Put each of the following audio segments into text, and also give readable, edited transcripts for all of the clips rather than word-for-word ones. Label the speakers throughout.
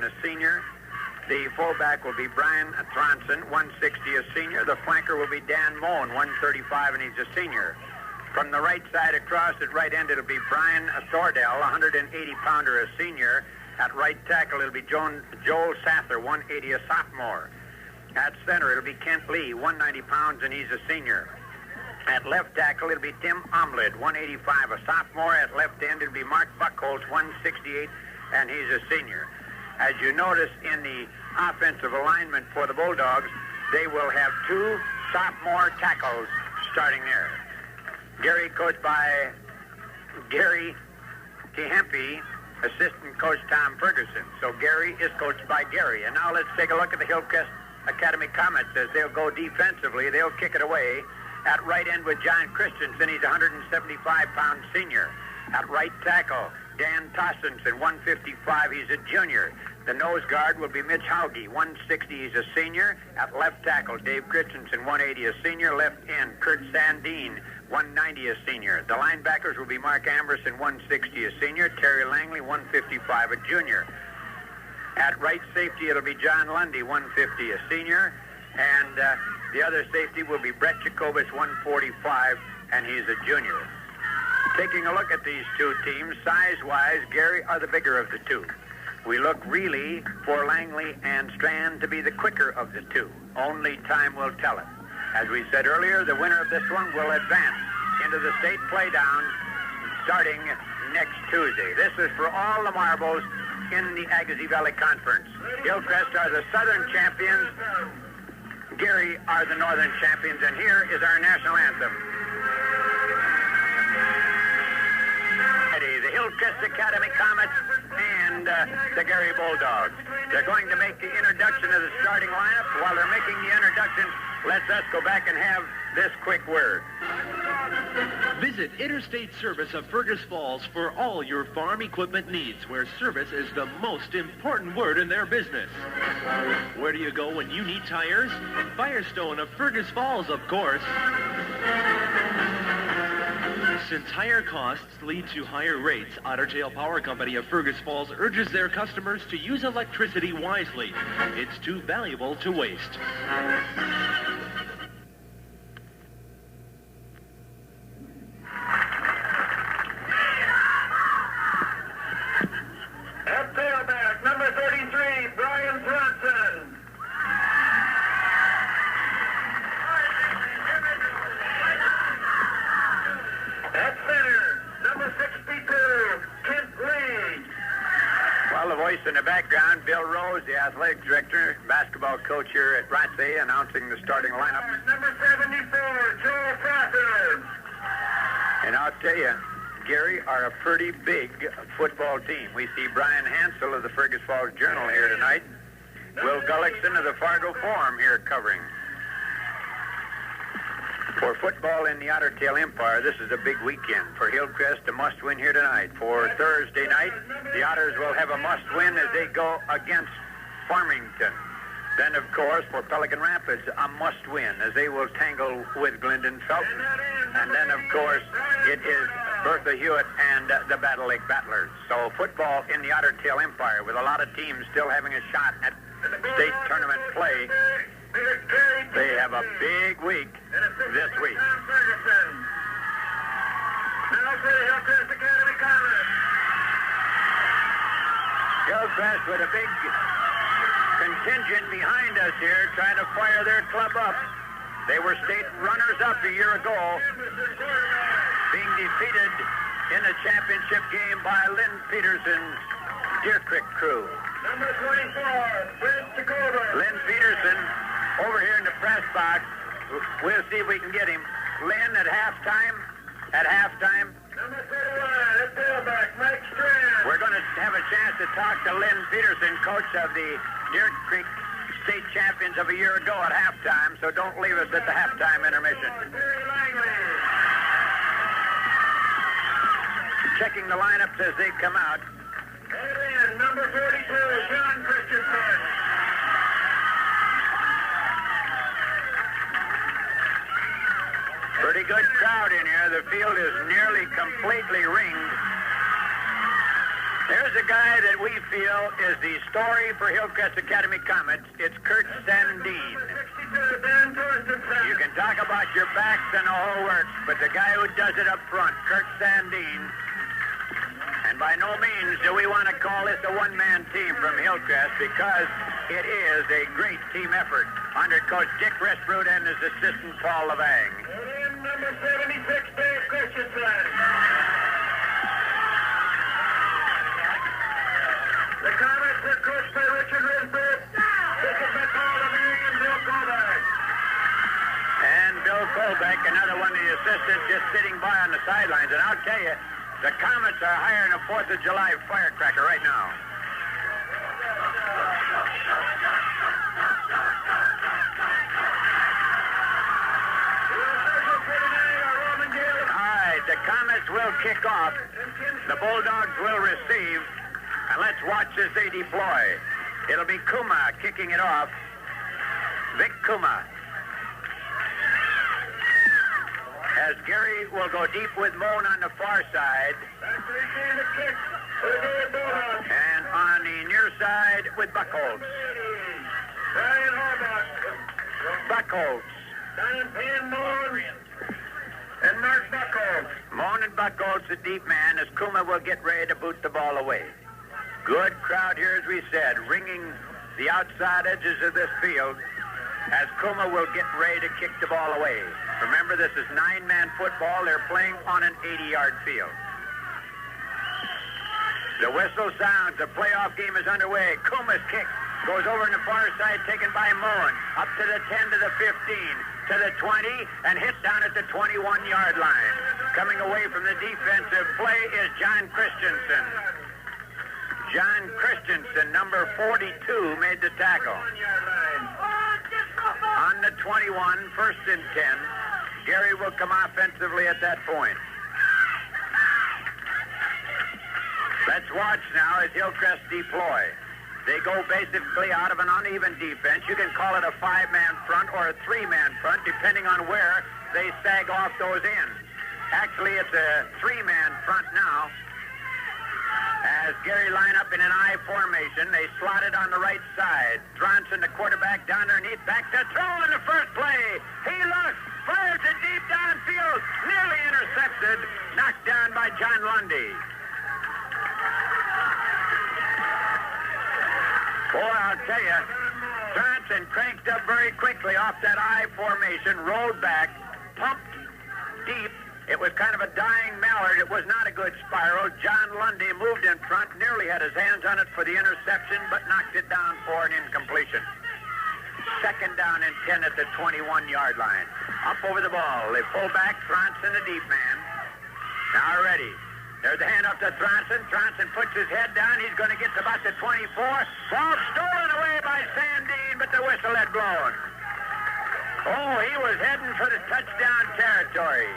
Speaker 1: a senior. The fullback will be Brian Tronson, 160, a senior. The flanker will be Dan Moen, 135, and he's a senior. From the right side across at right end, it'll be Brian Thordell, 180-pounder, a senior. At right tackle, it'll be Joel Sather, 180, a sophomore. At center, it'll be Kent Lee, 190 pounds, and he's a senior. At left tackle, it'll be Tim Omlid, 185, a sophomore. At left end, it'll be Mark Buckholz, 168, and he's a senior. As you notice in the offensive alignment for the Bulldogs, they will have 2 sophomore tackles starting there. Gary, coached by Gary Kehempe, assistant coach Tom Ferguson. So Gary is coached by Gary. And now let's take a look at the Hillcrest Academy Comets as they'll go defensively. They'll kick it away. At right end with John Christensen, he's a 175-pound senior. At right tackle, Dan Tossenson, 155, he's a junior. The nose guard will be Mitch Hauge, 160, he's a senior. At left tackle, Dave Christensen, 180, a senior. Left end, Kurt Sandine, 190, a senior. The linebackers will be Mark Amberson, 160, a senior. Terry Langley, 155, a junior. At right safety, it'll be John Lundy, 150, a senior. And the other safety will be Brett Jacobus, 145, and he's a junior. Taking a look at these two teams, size-wise, Gary are the bigger of the two. We look really for Langley and Strand to be the quicker of the two. Only time will tell it. As we said earlier, the winner of this one will advance into the state playdown starting next Tuesday. This is for all the marbles in the Agassiz Valley Conference. Hillcrest are the Southern champions. Gary are the Northern champions, and here is our national anthem. The Hillcrest Academy Comets and the Gary Bulldogs. They're going to make the introduction of the starting lineup. While they're making the introduction, let's us go back and have this quick word.
Speaker 2: Visit Interstate Service of Fergus Falls for all your farm equipment needs, where service is the most important word in their business. Where do you go when you need tires? Firestone of Fergus Falls, of course. Since higher costs lead to higher rates, Otter Tail Power Company of Fergus Falls urges their customers to use electricity wisely. It's too valuable to waste.
Speaker 3: At tailback, number 33, Brian Tronson. At center, number 62, Kent Lee.
Speaker 1: Well, the voice in the background, Bill Rose, the athletic director, basketball coach here at Rotsey, announcing the starting lineup.
Speaker 3: Number 74, Joel Sather.
Speaker 1: And I'll tell you, Gary are a pretty big football team. We see Brian Hansel of the Fergus Falls Journal here tonight. Will Gullickson of the Fargo Forum here covering. For football in the Otter Tail Empire, this is a big weekend. For Hillcrest, a must-win here tonight. For Thursday night, the Otters will have a must-win as they go against Farmington. Then, of course, for Pelican Rapids, a must-win as they will tangle with Glendon Felton. And then, of course, it is Bertha Hewitt and the Battle Lake Battlers. So football in the Otter Tail Empire with a lot of teams still having a shot at state tournament play. They have a big week this week.
Speaker 3: Now for the Hillcrest Academy Comets.
Speaker 1: Hillcrest with a big contingent behind us here trying to fire their club up. They were state runners-up a year ago, being defeated in the championship game by Lynn Peterson's Deer Creek crew.
Speaker 3: Number 24, Brent Jacoba.
Speaker 1: Lynn Peterson over here in the press box. We'll see if we can get him. Lynn at halftime.
Speaker 3: Number 31, at tailback, Mike Strand.
Speaker 1: We're going to have a chance to talk to Lynn Peterson, coach of the Deer Creek state champions of a year ago at halftime, so don't leave us at the halftime intermission.
Speaker 3: Terry Langley.
Speaker 1: Checking the lineups as they come out.
Speaker 3: And in, number 42, John Christensen.
Speaker 1: Pretty good crowd in here. The field is nearly completely ringed. There's a guy that we feel is the story for Hillcrest Academy Comets. It's Kurt Sandine. You can talk about your backs and the whole works, but the guy who does it up front, Kurt Sandine. And by no means do we want to call this a one-man team from Hillcrest, because it is a great team effort under Coach Dick Resproot and his assistant Paul Levang.
Speaker 3: Number 76, Dave Christensen. The Comets are coached by Richard Resproot. This is by Paul Levang and Bill Colbeck.
Speaker 1: And Bill Colbeck, another one of the assistants, just sitting by on the sidelines. And I'll tell you, the Comets are hiring a 4th of July firecracker right now. All right, the Comets will kick off. The Bulldogs will receive. And let's watch as they deploy. It'll be Kuma kicking it off. Vic Kuma. As Gary will go deep with Moan on the far side. And on the near side with Buckholz. Buckholz.
Speaker 3: And Mark Buckholz.
Speaker 1: Moan and Buckholz, the deep man, as Kuma will get ready to boot the ball away. Good crowd here, as we said, ringing the outside edges of this field as Kuma will get ready to kick the ball away. Remember, this is 9-man football. They're playing on an 80-yard field. The whistle sounds. The playoff game is underway. Kuma's kick goes over on the far side, taken by Moen. Up to the 10, to the 15, to the 20, and hit down at the 21-yard line. Coming away from the defensive play is John Christensen. John Christensen, number 42, made the tackle. On the 21, 1st and 10. Gary will come offensively at that point. Let's watch now as Hillcrest deploy. They go basically out of an uneven defense. You can call it a 5-man front or a 3-man front, depending on where they sag off those ends. Actually, it's a 3-man front now. As Gary line up in an I formation, they slot it on the right side. Tronson, the quarterback, down underneath, back to throw in the first play. He looks, fires it deep downfield, nearly intercepted, knocked down by John Lundy. Boy, I'll tell you, Tronson cranked up very quickly off that I formation, rolled back, pumped deep. It was kind of a dying mallard. It was not a good spiral. John Lundy moved in front, nearly had his hands on it for the interception, but knocked it down for an incompletion. 2nd down and 10 at the 21-yard line. Up over the ball. They pull back. Tronson, the deep man. Now ready. There's a hand up to Tronson. Tronson puts his head down. He's going to get to about the 24. Ball stolen away by Sandine, but the whistle had blown. Oh, he was heading for the touchdown territory.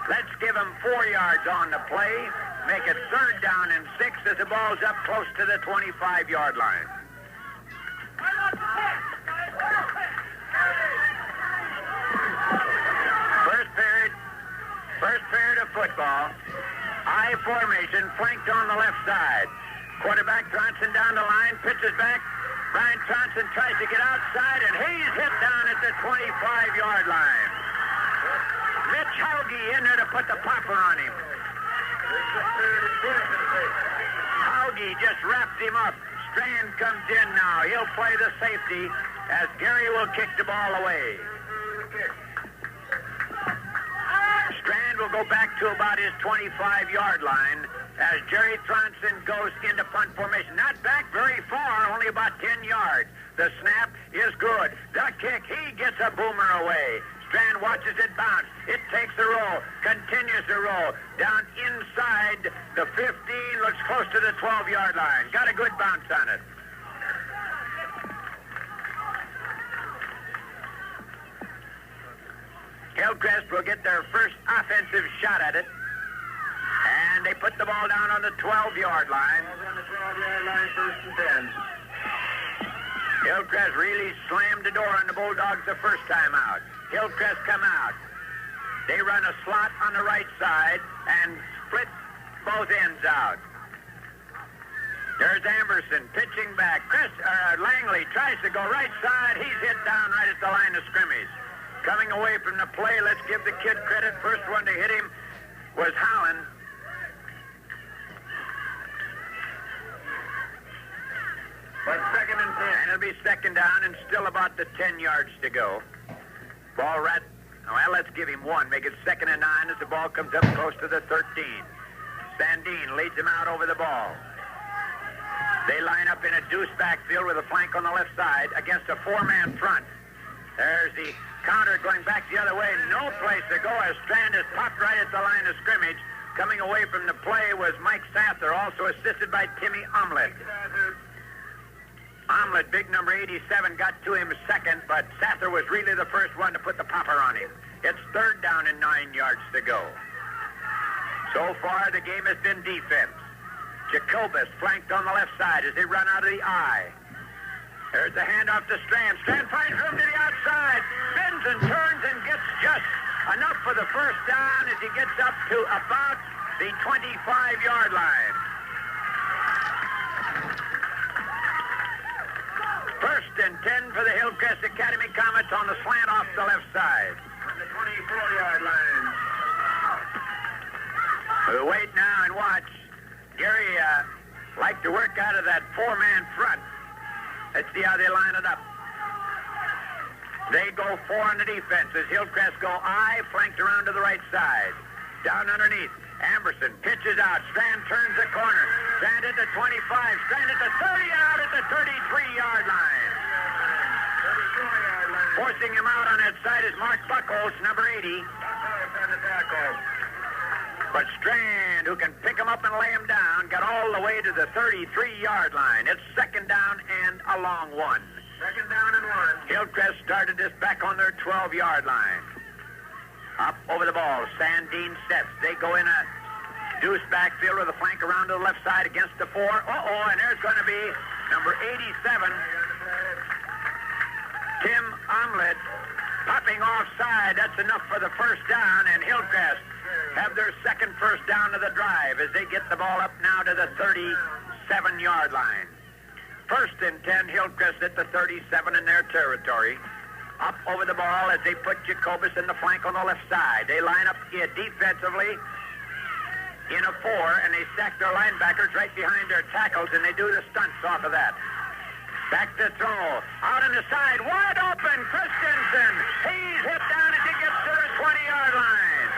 Speaker 1: Let's give him 4 yards on the play. Make it 3rd down and 6 as the ball's up close to the 25-yard line. First period of football. I formation, flanked on the left side. Quarterback Tronson down the line, pitches back. Brian Tronson tries to get outside, and he's hit down at the 25-yard line. Mitch Hauge in there to put the popper on him. Hauge just wrapped him up. Strand comes in now. He'll play the safety as Gary will kick the ball away. Strand will go back to about his 25-yard line as Jerry Tronson goes into punt formation. Not back very far, only about 10 yards. The snap is good. The kick, he gets a boomer away. Strand watches it bounce. It takes the roll, continues the roll. Down inside the 15, looks close to the 12-yard line. Got a good bounce on it. Hillcrest will get their first offensive shot at it. And they put the ball down on the 12-yard line.
Speaker 3: On the 12-yard line, 1st and 10.
Speaker 1: Hillcrest really slammed the door on the Bulldogs the first time out. Hillcrest come out. They run a slot on the right side and split both ends out. There's Amberson pitching back. Langley tries to go right side. He's hit down right at the line of scrimmage. Coming away from the play, let's give the kid credit. First one to hit him was Howland.
Speaker 3: But 2nd and 10.
Speaker 1: And it'll be 2nd down and still about the 10 yards to go. Ball right. Well, let's give him 1. Make it 2nd and 9 as the ball comes up close to the 13. Sandine leads him out over the ball. They line up in a deuce backfield with a flank on the left side against a 4-man front. There's the counter going back the other way. No place to go as Strand is popped right at the line of scrimmage. Coming away from the play was Mike Sather, also assisted by Timmy Omelette. Omelette, big number 87, got to him second, but Sather was really the first one to put the popper on him. It's 3rd down and 9 yards to go. So far, the game has been defense. Jacobus flanked on the left side as they run out of the eye. There's the handoff to Strand. Strand finds room to the outside. Spins and turns and gets just enough for the first down as he gets up to about the 25-yard line. 1st and 10 for the Hillcrest Academy Comets on the slant off the left side.
Speaker 3: On the 24-yard line.
Speaker 1: We'll wait now and watch. Gary liked to work out of that 4-man front. Let's see how they line it up. They go 4 on the defense as Hillcrest go I, flanked around to the right side. Down underneath. Amberson pitches out. Strand turns the corner. Strand at the 25. Strand at the 30 and out at the 33-yard line.
Speaker 3: 34-yard line.
Speaker 1: Forcing him out on that side is Mark Buckholz, number 80.
Speaker 3: Buckholz on the tackle.
Speaker 1: But Strand, who can pick him up and lay him down, got all the way to the 33-yard line. It's 2nd down and a long one.
Speaker 3: 2nd down and 1.
Speaker 1: Hillcrest started this back on their 12-yard line. Up over the ball. Sandine sets. They go in a deuce backfield with a flank around to the left side against the 4. And there's going to be number 87, Tim Omelette, popping offside. That's enough for the first down, and Hillcrest have their 2nd first down of the drive as they get the ball up now to the 37-yard line. 1st and 10, Hillcrest at the 37 in their territory. Up over the ball as they put Jacobus in the flank on the left side. They line up defensively in a 4, and they stack their linebackers right behind their tackles, and they do the stunts off of that. Back to throw. Out on the side. Wide open. Christensen. He's hit down as he gets to the 20-yard line.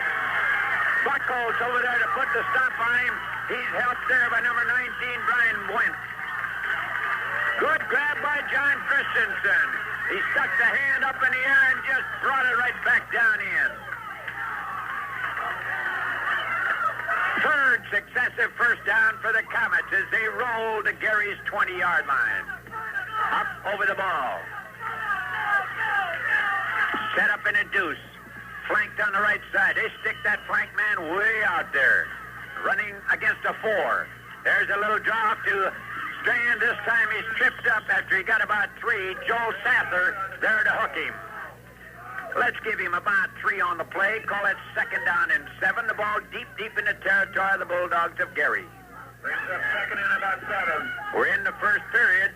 Speaker 1: Buckholz over there to put the stop on him. He's helped there by number 19, Brian Wentz. Good grab by John Christensen. He stuck the hand up in the air and just brought it right back down in. 3rd successive first down for the Comets as they roll to Gary's 20-yard line. Up over the ball. Set up in a deuce. Flanked on the right side. They stick that flank man way out there. Running against a 4. There's a little drop to Strand. This time he's tripped up after he got about 3. Joel Sather there to hook him. Let's give him about 3 on the play. Call it 2nd down and 7. The ball deep in the territory of the Bulldogs of Gary.
Speaker 3: Brings up 2nd and about 7.
Speaker 1: We're in the first period,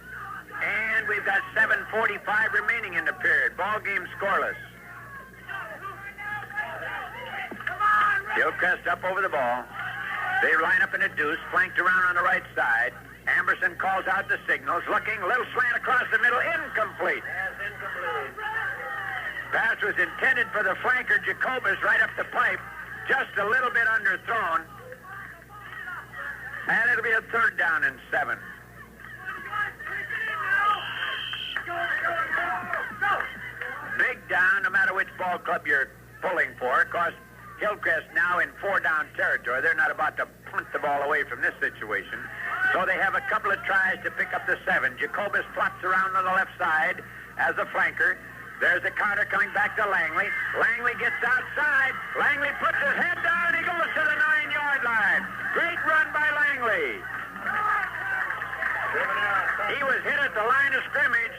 Speaker 1: and we've got 7:45 remaining in the period. Ball game scoreless. Hillcrest up over the ball. They line up in a deuce, flanked around on the right side. Amberson calls out the signals, looking, little slant across the middle, incomplete.
Speaker 3: Pass incomplete.
Speaker 1: Pass was intended for the flanker, Jacobus, right up the pipe, just a little bit underthrown. And it'll be a 3rd down and 7. Big down, no matter which ball club you're pulling for, because Hillcrest now in 4-down territory. They're not about to punt the ball away from this situation. So they have a couple of tries to pick up the 7. Jacobus flops around on the left side as a flanker. There's a counter coming back to Langley. Langley gets outside. Langley puts his head down. He goes to the 9-yard line. Great run by Langley. He was hit at the line of scrimmage,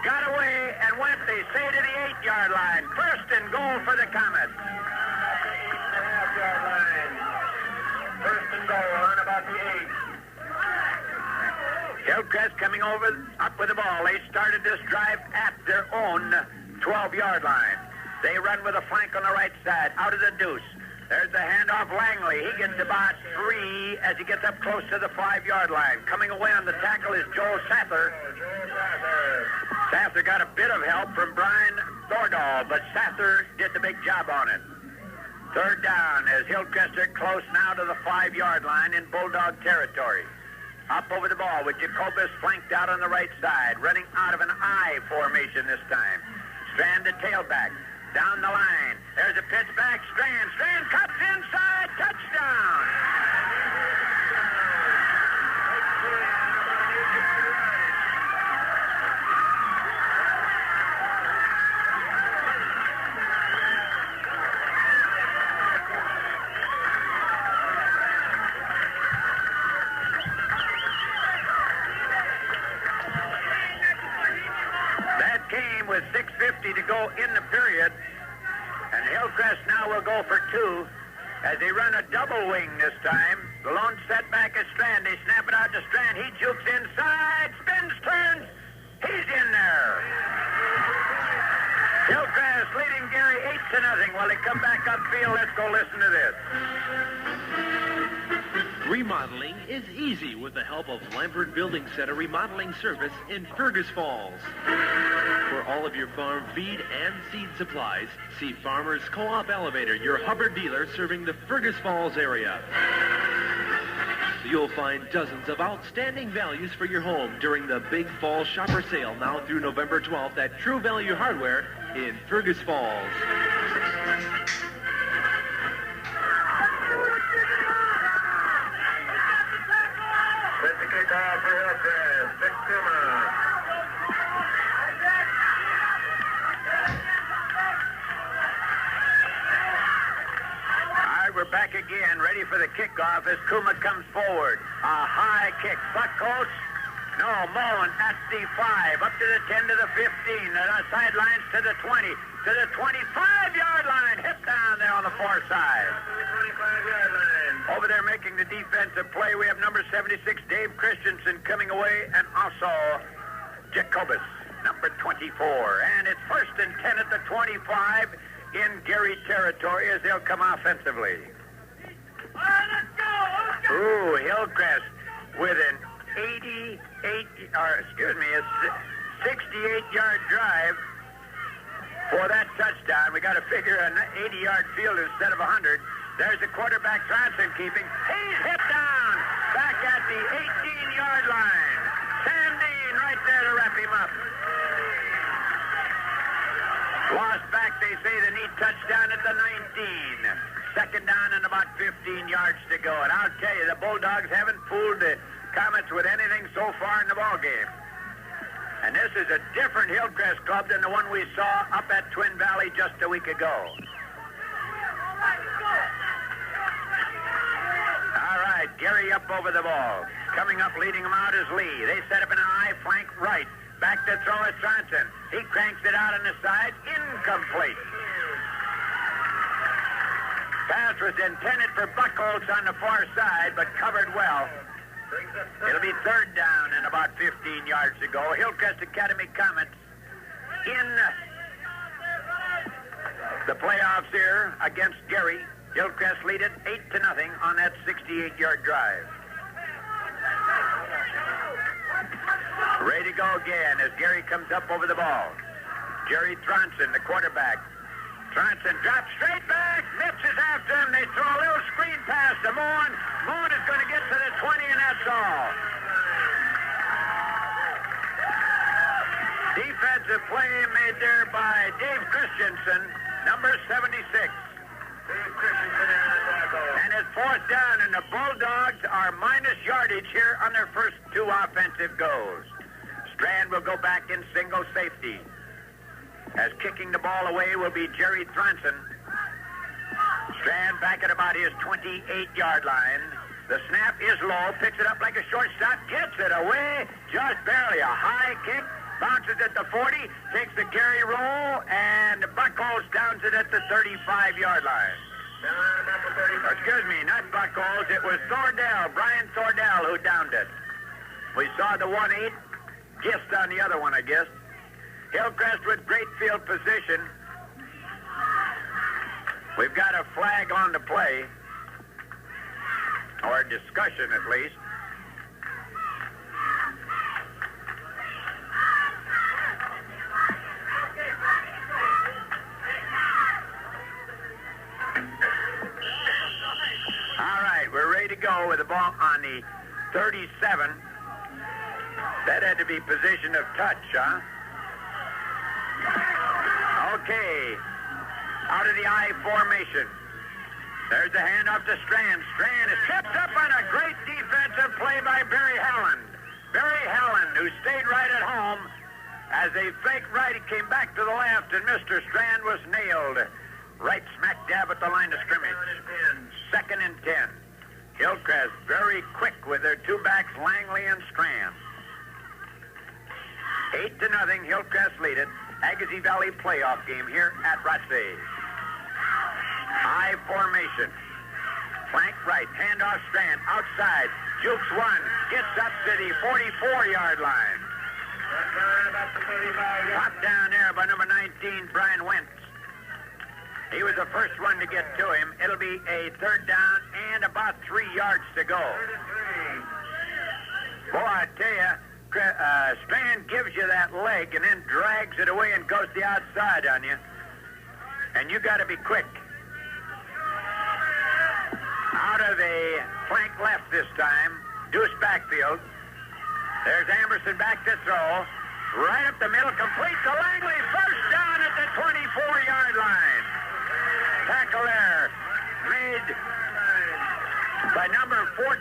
Speaker 1: got away, and went, they say, to the 8-yard line. 1st and goal for the Comets.
Speaker 3: 8.5-yard line. 1st and goal on about the 8.
Speaker 1: Hillcrest coming up with the ball. They started this drive at their own 12-yard line. They run with a flank on the right side, out of the deuce. There's the handoff, Langley. He gets about 3 as he gets up close to the 5-yard line. Coming away on the tackle is Joe Sather. Sather got a bit of help from Brian Thordahl, but Sather did the big job on it. Third down as Hillcrest are close now to the 5-yard line in Bulldog territory. Up over the ball with Jacobus flanked out on the right side, running out of an I formation this time. Strand to tailback. Down the line. There's a pitch back. Strand. Strand cuts inside. Touchdown. That came with 6:50 to go in the period. And Hillcrest now will go for 2 as they run a double wing this time. The lone setback is Strand. They snap it out to Strand. He jukes inside, spins, turns. He's in there. Hillcrest leading Gary 8-0 while they come back upfield. Let's go listen to this.
Speaker 2: Remodeling is easy with the help of Lambert Building Center Remodeling Service in Fergus Falls. For all of your farm feed and seed supplies, see Farmers Co-op Elevator, your Hubbard dealer serving the Fergus Falls area. You'll find dozens of outstanding values for your home during the Big Fall Shopper Sale now through November 12th at True Value Hardware in Fergus Falls.
Speaker 3: That's the kickoff for Hillcrest. 6-2.
Speaker 1: We're back again, ready for the kickoff as Kuma comes forward. A high kick. Buckholz. No, Mullen at the 5, up to the 10 to the 15. The sidelines to the 20, to the 25-yard line. Hit down there on the far side.
Speaker 3: 25-yard line.
Speaker 1: Over there making the defensive play, we have number 76, Dave Christensen, coming away, and also Jacobus, number 24. And it's 1st and 10 at the 25 in Gary territory as they'll come offensively. Ooh, Hillcrest with an 68-yard drive for that touchdown. We got to figure an 80-yard field instead of 100. There's the quarterback, Johnson, keeping. He's hit down back at the 18-yard line. Sandine right there to wrap him up. Lost back, they say, the neat touchdown at the 19. 2nd down and about 15 yards to go. And I'll tell you, the Bulldogs haven't fooled the Comets with anything so far in the ball game. And this is a different Hillcrest club than the one we saw up at Twin Valley just a week ago. All right, Gary up over the ball. Coming up, leading them out is Lee. They set up an I flank right. Back to throw is Johnson. He cranks it out on the side. Incomplete. Pass was intended for Buckholz on the far side, but covered well. It'll be 3rd down and about 15 yards to go. Hillcrest Academy Comets in the playoffs here against Gary. Hillcrest lead it 8-0 on that 68-yard drive. Ready to go again as Gary comes up over the ball. Jerry Tronson, the quarterback. Tronson drops straight back. Mitch is after him. They throw a little screen pass to Moen. Moen is going to get to the 20, and that's all. Defensive play made there by Dave Christensen, number 76.
Speaker 3: Dave Christensen in the tackle.
Speaker 1: And it's 4th down, and the Bulldogs are minus yardage here on their first 2 offensive goals. Strand will go back in single safety. As kicking the ball away will be Jerry Tronson. Strand back at about his 28-yard line. The snap is low, picks it up like a shortstop, gets it away, just barely. A high kick, bounces at the 40, takes the carry roll, and Buckholz downs it at the 35-yard line. Excuse me, not Buckholz, it was Thordell, Brian Thordell, who downed it. We saw the 1-8. Gist on the other one, I guess. Hillcrest with great field position. We've got a flag on the play, or a discussion at least. All right, we're ready to go with the ball on the 37. That had to be position of touch, huh? Okay. Out of the I formation. There's the handoff to Strand. Strand is tripped up on a great defensive play by Barry Howland. Barry Howland, who stayed right at home. As a fake right, he came back to the left, and Mr. Strand was nailed. Right smack dab at the line of scrimmage. 2nd and 10. Hillcrest very quick with their two backs, Langley and Strand. 8-0, Hillcrest lead it. Agassiz Valley playoff game here at Agassiz. I formation. Flank right, handoff Strand, outside. Jukes one, gets up to the 44-yard line. Top down there by number 19, Brian Wentz. He was the first one to get to him. It'll be a 3rd down and about 3 yards to go. Boy, I tell you, Strand gives you that leg and then drags it away and goes the outside on you. And you got to be quick. Out of a flank left this time, Deuce backfield. There's Amerson back to throw. Right up the middle, complete to Langley. First down at the 24-yard line. Tackle there made by number 14,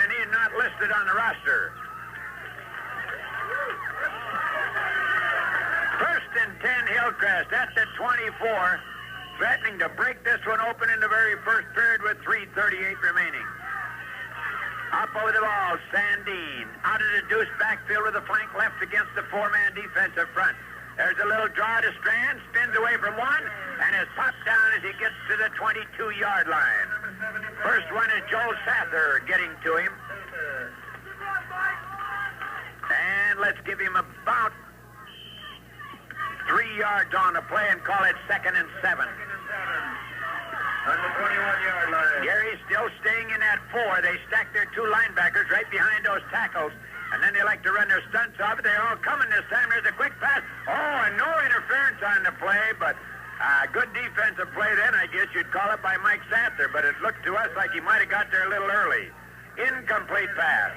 Speaker 1: and he's not listed on the roster. 1st and 10, Hillcrest at the 24, threatening to break this one open in the very first period with 3:38 remaining. Up over the ball, Sandine. Out of the Deuce backfield with the flank left against the 4-man defensive front. There's a little draw to Strand, spins away from one, and is popped down as he gets to the 22-yard line. First one is Joel Sather getting to him. And let's give him about 3 yards on the play and call it 2nd and 7.
Speaker 3: On the 21-yard line.
Speaker 1: Gary's still staying in at 4. They stack their two linebackers right behind those tackles. And then they like to run their stunts off. They're all coming this time. There's a quick pass. Oh, and no interference on the play, but good defensive play then, I guess you'd call it, by Mike Sather. But it looked to us like he might have got there a little early. Incomplete pass.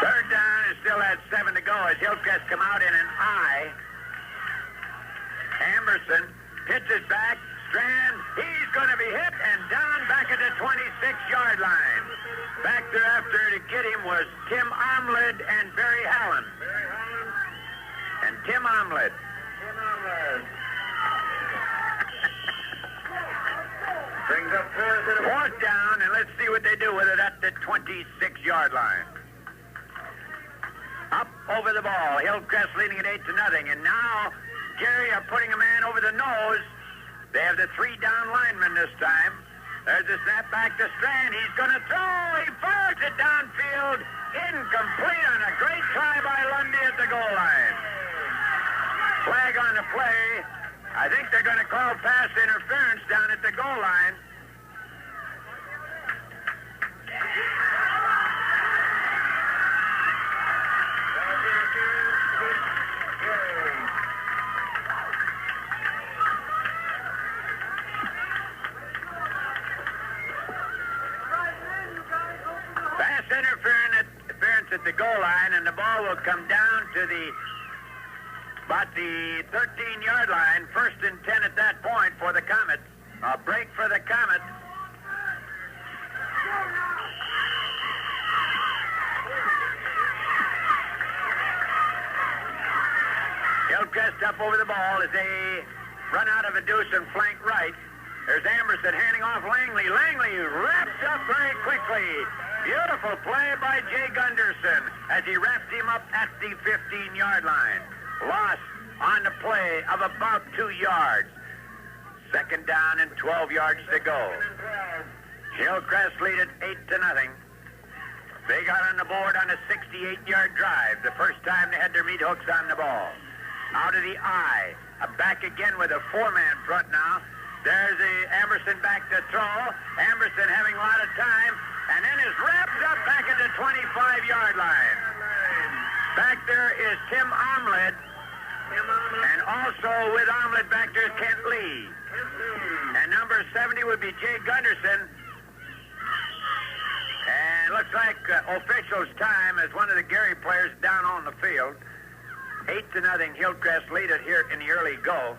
Speaker 1: Third down is still at 7 to go as Hillcrest come out in an I. Amerson pitches back. Strand, he's going to be hit and down back at the 26-yard line. Back there after to get him was Tim Omlid and Barry Howland. And Tim Omlid.
Speaker 3: Brings up
Speaker 1: 4th down, and let's see what they do with it at the 26-yard line. Up over the ball. Hillcrest leading it 8-0. And now Gary are putting a man over the nose. They have the 3 down linemen this time. There's a snap back to Strand. He's going to throw. He fires it downfield. Incomplete on a great try by Lundy at the goal line. Flag on the play. I think they're going to call pass interference down at the goal line. At the goal line, and the ball will come down to about the 13-yard line. 1st and 10 at that point for the Comets. A break for the Comets. Hillcrest up over the ball as they run out of a deuce and flank right. There's Amerson handing off Langley. Langley wrapped up very quickly. Beautiful play by Jay Gunderson as he wrapped him up at the 15-yard line. Loss on the play of about 2 yards. Second down and 12 yards to go. Hillcrest lead it 8-0. They got on the board on a 68-yard drive. The first time they had their meat hooks on the ball. Out of the eye. Back again with a 4-man front now. There's Amberson back to throw. Amberson having a lot of time. And then is wrapped up back at the 25-yard line. Back there is Tim Omlet. And also with Omlet back there is Kent Lee. And number 70 would be Jay Gunderson. And looks like officials' time as one of the Gary players down on the field. 8-0 Hillcrest lead it here in the early go.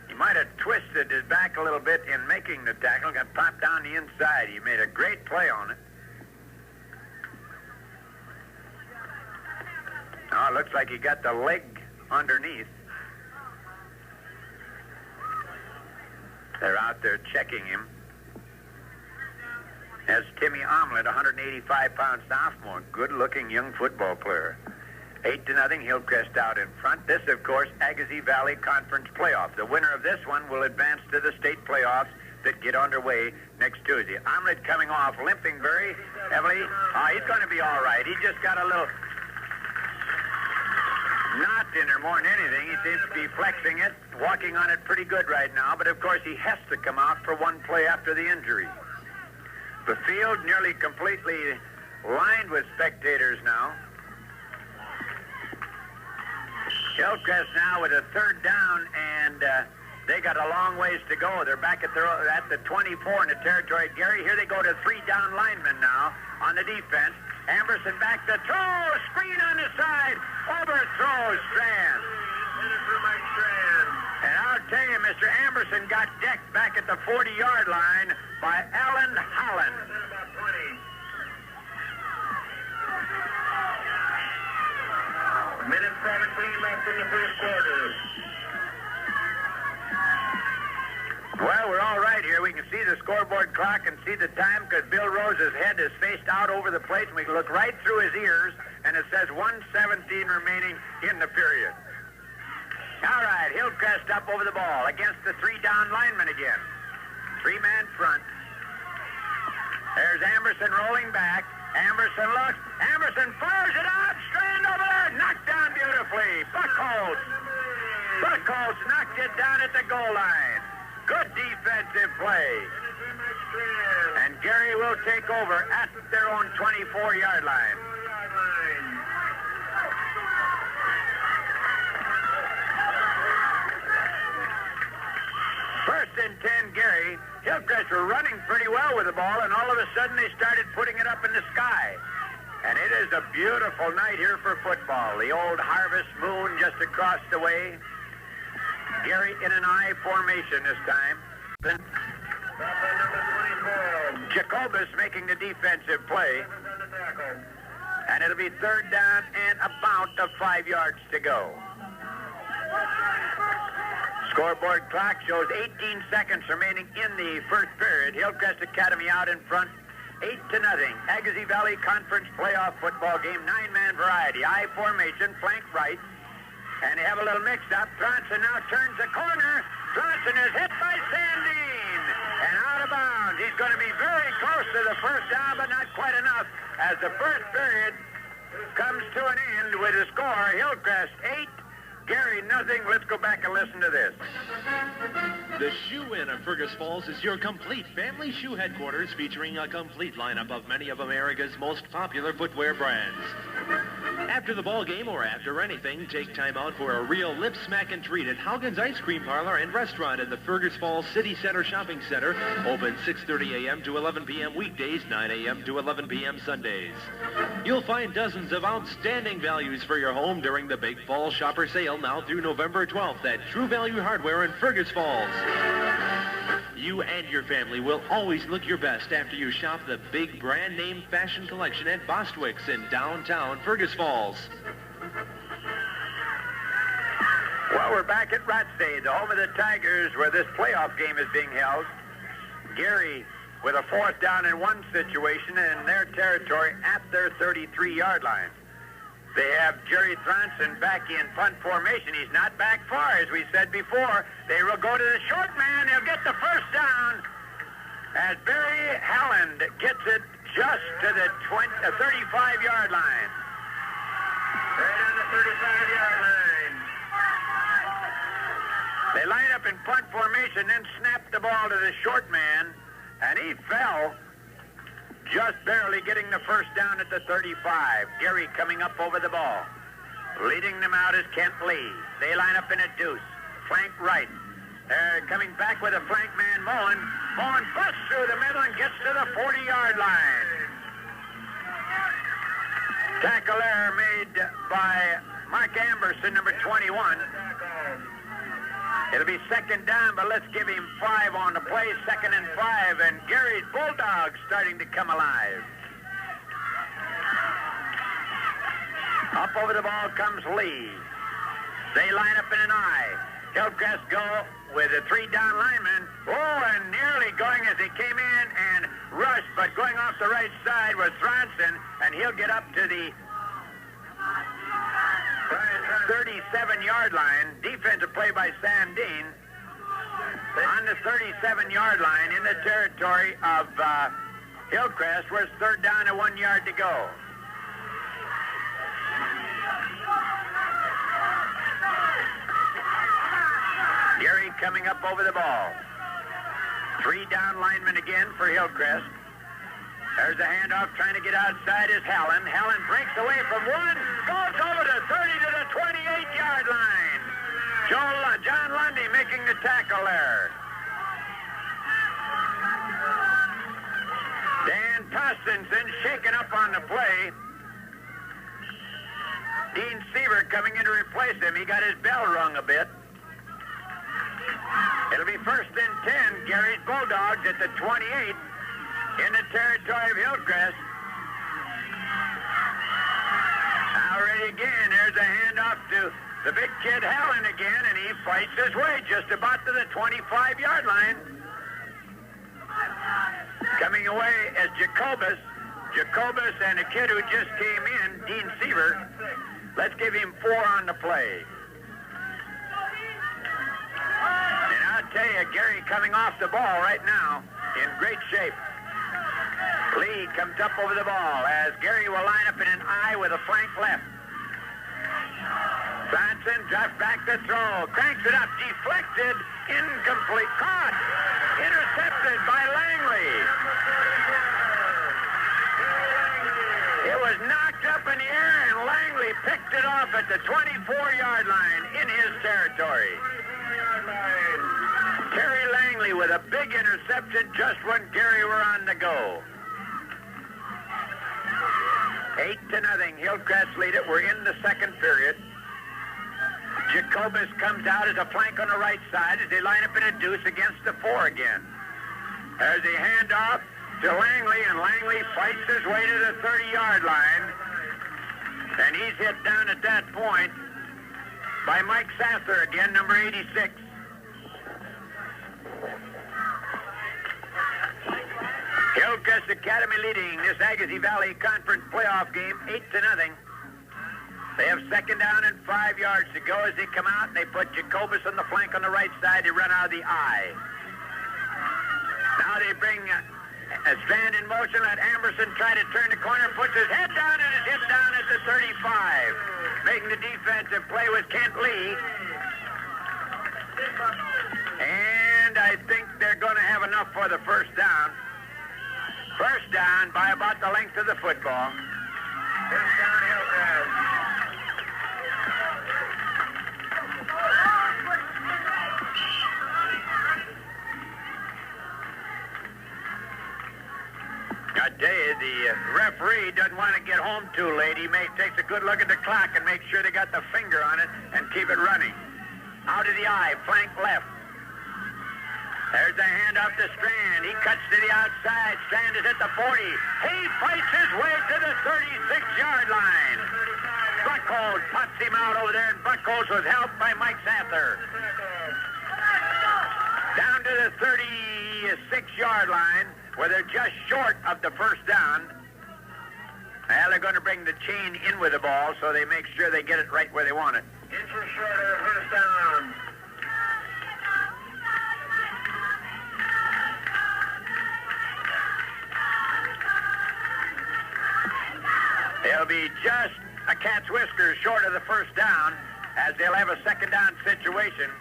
Speaker 1: He might have twisted his back a little bit in making the tackle. Got popped down the inside. He made a great play on it. Oh, it looks like he got the leg underneath. They're out there checking him. As Timmy Omlet, 185-pound sophomore, good-looking young football player. 8-0 Hillcrest out in front. This, of course, Agassiz Valley Conference playoff. The winner of this one will advance to the state playoffs that get underway next Tuesday. Omlet coming off, limping very heavily. He's going to be all right. He just got a little knot in there more than anything. He seems to be flexing it, walking on it pretty good right now. But, of course, he has to come out for one play after the injury. The field nearly completely lined with spectators now. Hillcrest now with a third down, and they got a long ways to go. They're back at the 24 in the territory. Gary, here they go to 3 down linemen now on the defense. Amberson back to throw, screen on the side, overthrows Strand. And I'll tell you, Mr. Amberson got decked back at the 40-yard line by Alan Holland.
Speaker 3: Minute 17 left in the first quarter.
Speaker 1: Well, we're all right here. We can see the scoreboard clock and see the time because Bill Rose's head is faced out over the plate, and we can look right through his ears, and it says 1:17 remaining in the period. All right, Hillcrest up over the ball against the 3 down linemen again. 3-man front. There's Amberson rolling back. Amberson looks. Amberson fires it out. Strand over there. Knocked down beautifully. Buckholz. Buckholz knocked it down at the goal line. Good defensive play. And Gary will take over at their own 24-yard line. First and 10, Gary. Hillcrest were running pretty well with the ball, and all of a sudden they started putting it up in the sky. And it is a beautiful night here for football. The old harvest moon just across the way. Gary in an I formation this time. Jacobus making the defensive play. And it'll be 3rd down and about 5 yards to go. Scoreboard clock shows 18 seconds remaining in the first period. Hillcrest Academy out in front, 8-0. Agassiz Valley Conference playoff football game, 9-man variety. I formation, flank right. And they have a little mix-up. Tronson now turns the corner. Tronson is hit by Sandine. And out of bounds. He's going to be very close to the first down, but not quite enough. As the first period comes to an end with a score, Hillcrest 8, Gary nothing. Let's go back and listen to this.
Speaker 2: The Shoe Inn of Fergus Falls is your complete family shoe headquarters, featuring a complete lineup of many of America's most popular footwear brands. After the ball game or after anything, take time out for a real lip-smacking treat at Haugen's Ice Cream Parlor and Restaurant in the Fergus Falls City Center Shopping Center. Open 6:30 a.m. to 11 p.m. weekdays, 9 a.m. to 11 p.m. Sundays. You'll find dozens of outstanding values for your home during the Big Fall Shopper Sale now through November 12th at True Value Hardware in Fergus Falls. You and your family will always look your best after you shop the big brand name fashion collection at Bostwick's in downtown Fergus Falls.
Speaker 1: Well, we're back at Ratsay, the home of the Tigers, where this playoff game is being held. Gary with a 4th down and 1 situation in their territory at their 33-yard line. They have Jerry Thronson back in punt formation. He's not back far, as we said before. They will go to the short man. He'll get the first down as Barry Halland gets it just to the 35-yard line.
Speaker 3: Right on the 35-yard line.
Speaker 1: They line up in punt formation, then snap the ball to the short man, and he fell, just barely getting the first down at the 35. Gary coming up over the ball. Leading them out is Kent Lee. They line up in a deuce. Flank right. They're coming back with a flank man, Mullen. Mullen busts through the middle and gets to the 40-yard line. Tackle error made by Mark Amberson, number 21. It'll be second down, but let's give him 5 on the play. 2nd and 5, and Gary's Bulldogs starting to come alive. Up over the ball comes Lee. They line up in an I. Hillcrest go with a 3-down lineman. Oh, and nearly going as he came in and rushed, but going off the right side was Thronson, and he'll get up to the 37-yard line. Defensive play by Sam Dean. On the 37-yard line in the territory of Hillcrest, where it's 3rd down and 1 yard to go. Gary coming up over the ball. 3-down lineman again for Hillcrest. There's a handoff trying to get outside is Halland. Halland breaks away from one, goes over to 30 to the 28-yard line. John Lundy making the tackle there. Dan Tostenson shaken up on the play. Dean Seaver coming in to replace him. He got his bell rung a bit. It'll be 1st and 10. Gary's Bulldogs at the 28 in the territory of Hillcrest. Now ready again. There's a handoff to the big kid Halland again, and he fights his way just about to the 25-yard line. Coming away as Jacobus and a kid who just came in, Dean Seaver. Let's give him 4 on the play. And I'll tell you, Gary coming off the ball right now in great shape. Lee comes up over the ball as Gary will line up in an I with a flank left. Johnson drops back to throw, cranks it up, deflected, incomplete, caught, intercepted by Langley. It was knocked up in the air, and Langley picked it off at the 24-yard line in his territory. Terry Langley with a big interception just when Gary were on the go. 8-0, Hillcrest lead it. We're in the second period. Jacobus comes out as a flank on the right side as they line up in a deuce against the 4 again. There's a handoff to Langley, and Langley fights his way to the 30-yard line. And he's hit down at that point by Mike Sather again, number 86. Hillcrest Academy leading this Agassiz Valley Conference playoff game 8-0. They have 2nd down and 5 yards to go as they come out, and they put Jacobus on the flank on the right side. They run out of the I. Now they bring a Strand in motion. Let Amberson try to turn the corner, puts his head down, and is hit down at the 35. Making the defensive play with Kent Lee. And I think they're going to have enough for the first down. First down by about the length of the football. First down, Hillcrest. I tell you, the referee doesn't want to get home too late. He takes a good look at the clock and makes sure they got the finger on it and keep it running. Out of the I, flank left. There's a handoff to Strand. He cuts to the outside. Strand is at the 40. He fights his way to the 36-yard line. Buckholz pops him out over there, and Buckholz was helped by Mike Sather. Down to the 36-yard line, where they're just short of the first down. Well, they're going to bring the chain in with the ball so they make sure they get it right where they want it.
Speaker 3: Inches short of first down.
Speaker 1: They'll be just a cat's whiskers short of the first down as they'll have a second down situation.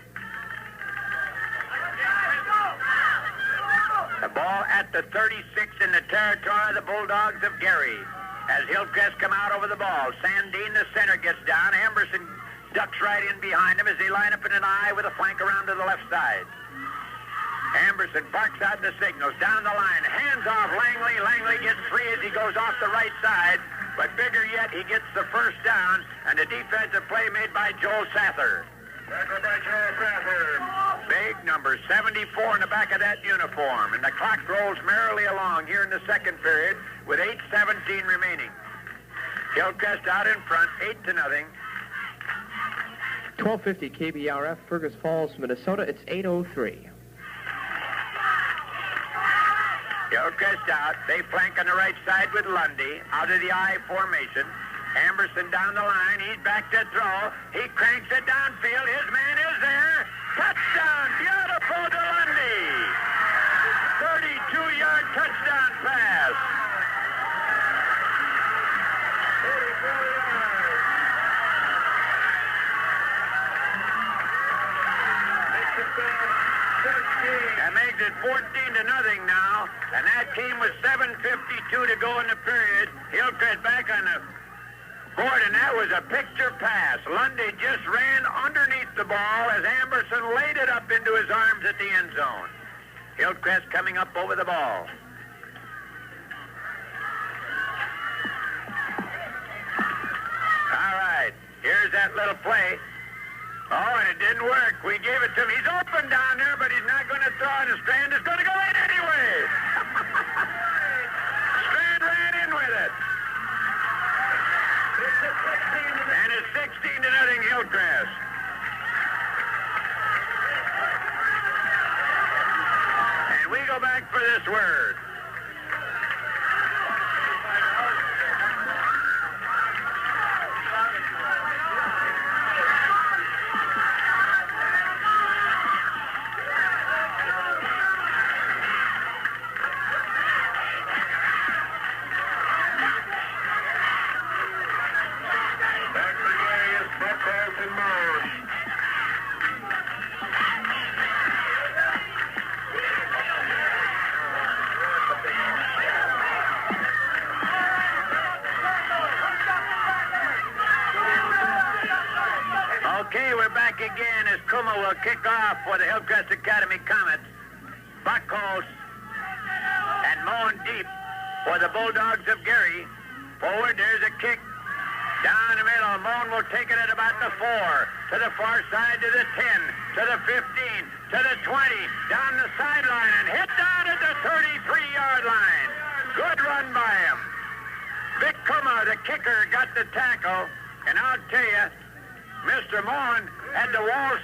Speaker 1: The ball at the 36 in the territory of the Bulldogs of Gary. As Hillcrest come out over the ball, Sandine, the center, gets down. Amberson ducks right in behind him as they line up in an I with a flank around to the left side. Amberson barks out the signals. Down the line, hands off Langley. Langley gets free as he goes off the right side. But bigger yet, he gets the first down, and a defensive play made by Joe Sather.
Speaker 3: Tackled by Joe Sather.
Speaker 1: Big number 74 in the back of that uniform. And the clock rolls merrily along here in the second period with 8:17 remaining. Hillcrest out in front, 8-0.
Speaker 4: 1250 KBRF, Fergus Falls, Minnesota. It's 8:03.
Speaker 1: Hillcrest out. They flank on the right side with Lundy out of the I formation. Amberson down the line. He's back to throw. He cranks it downfield. His man is there. Touchdown. Beautiful to Lundy. 32-yard touchdown pass.
Speaker 3: 34 yards. Makes it 13.
Speaker 1: That makes it 14-0 now. And that came with 7:52 to go in the period. Hillcrest back on the board, and that was a picture pass. Lundy just ran underneath the ball as Amberson laid it up into his arms at the end zone. Hillcrest coming up over the ball. All right, here's that little play. Oh, and it didn't work. We gave it to him. He's open down there, but he's not going to throw it. Strand is going to go in anyway. Strand ran in with it. And it's 16-0 Hillcrest. And we go back for this word. Okay, we're back again as Kuma will kick off for the Hillcrest Academy Comets. Buckholz and Moen deep for the Bulldogs of Gary. Forward, there's a kick. Down the middle, Moen will take it at about the 4. To the far side, to the 10. To the 15. To the 20. Down the sideline and hit down at the 33-yard line. Good run by him. Vic Kuma, the kicker, got the tackle. And I'll tell you, Mr. Moen had the wall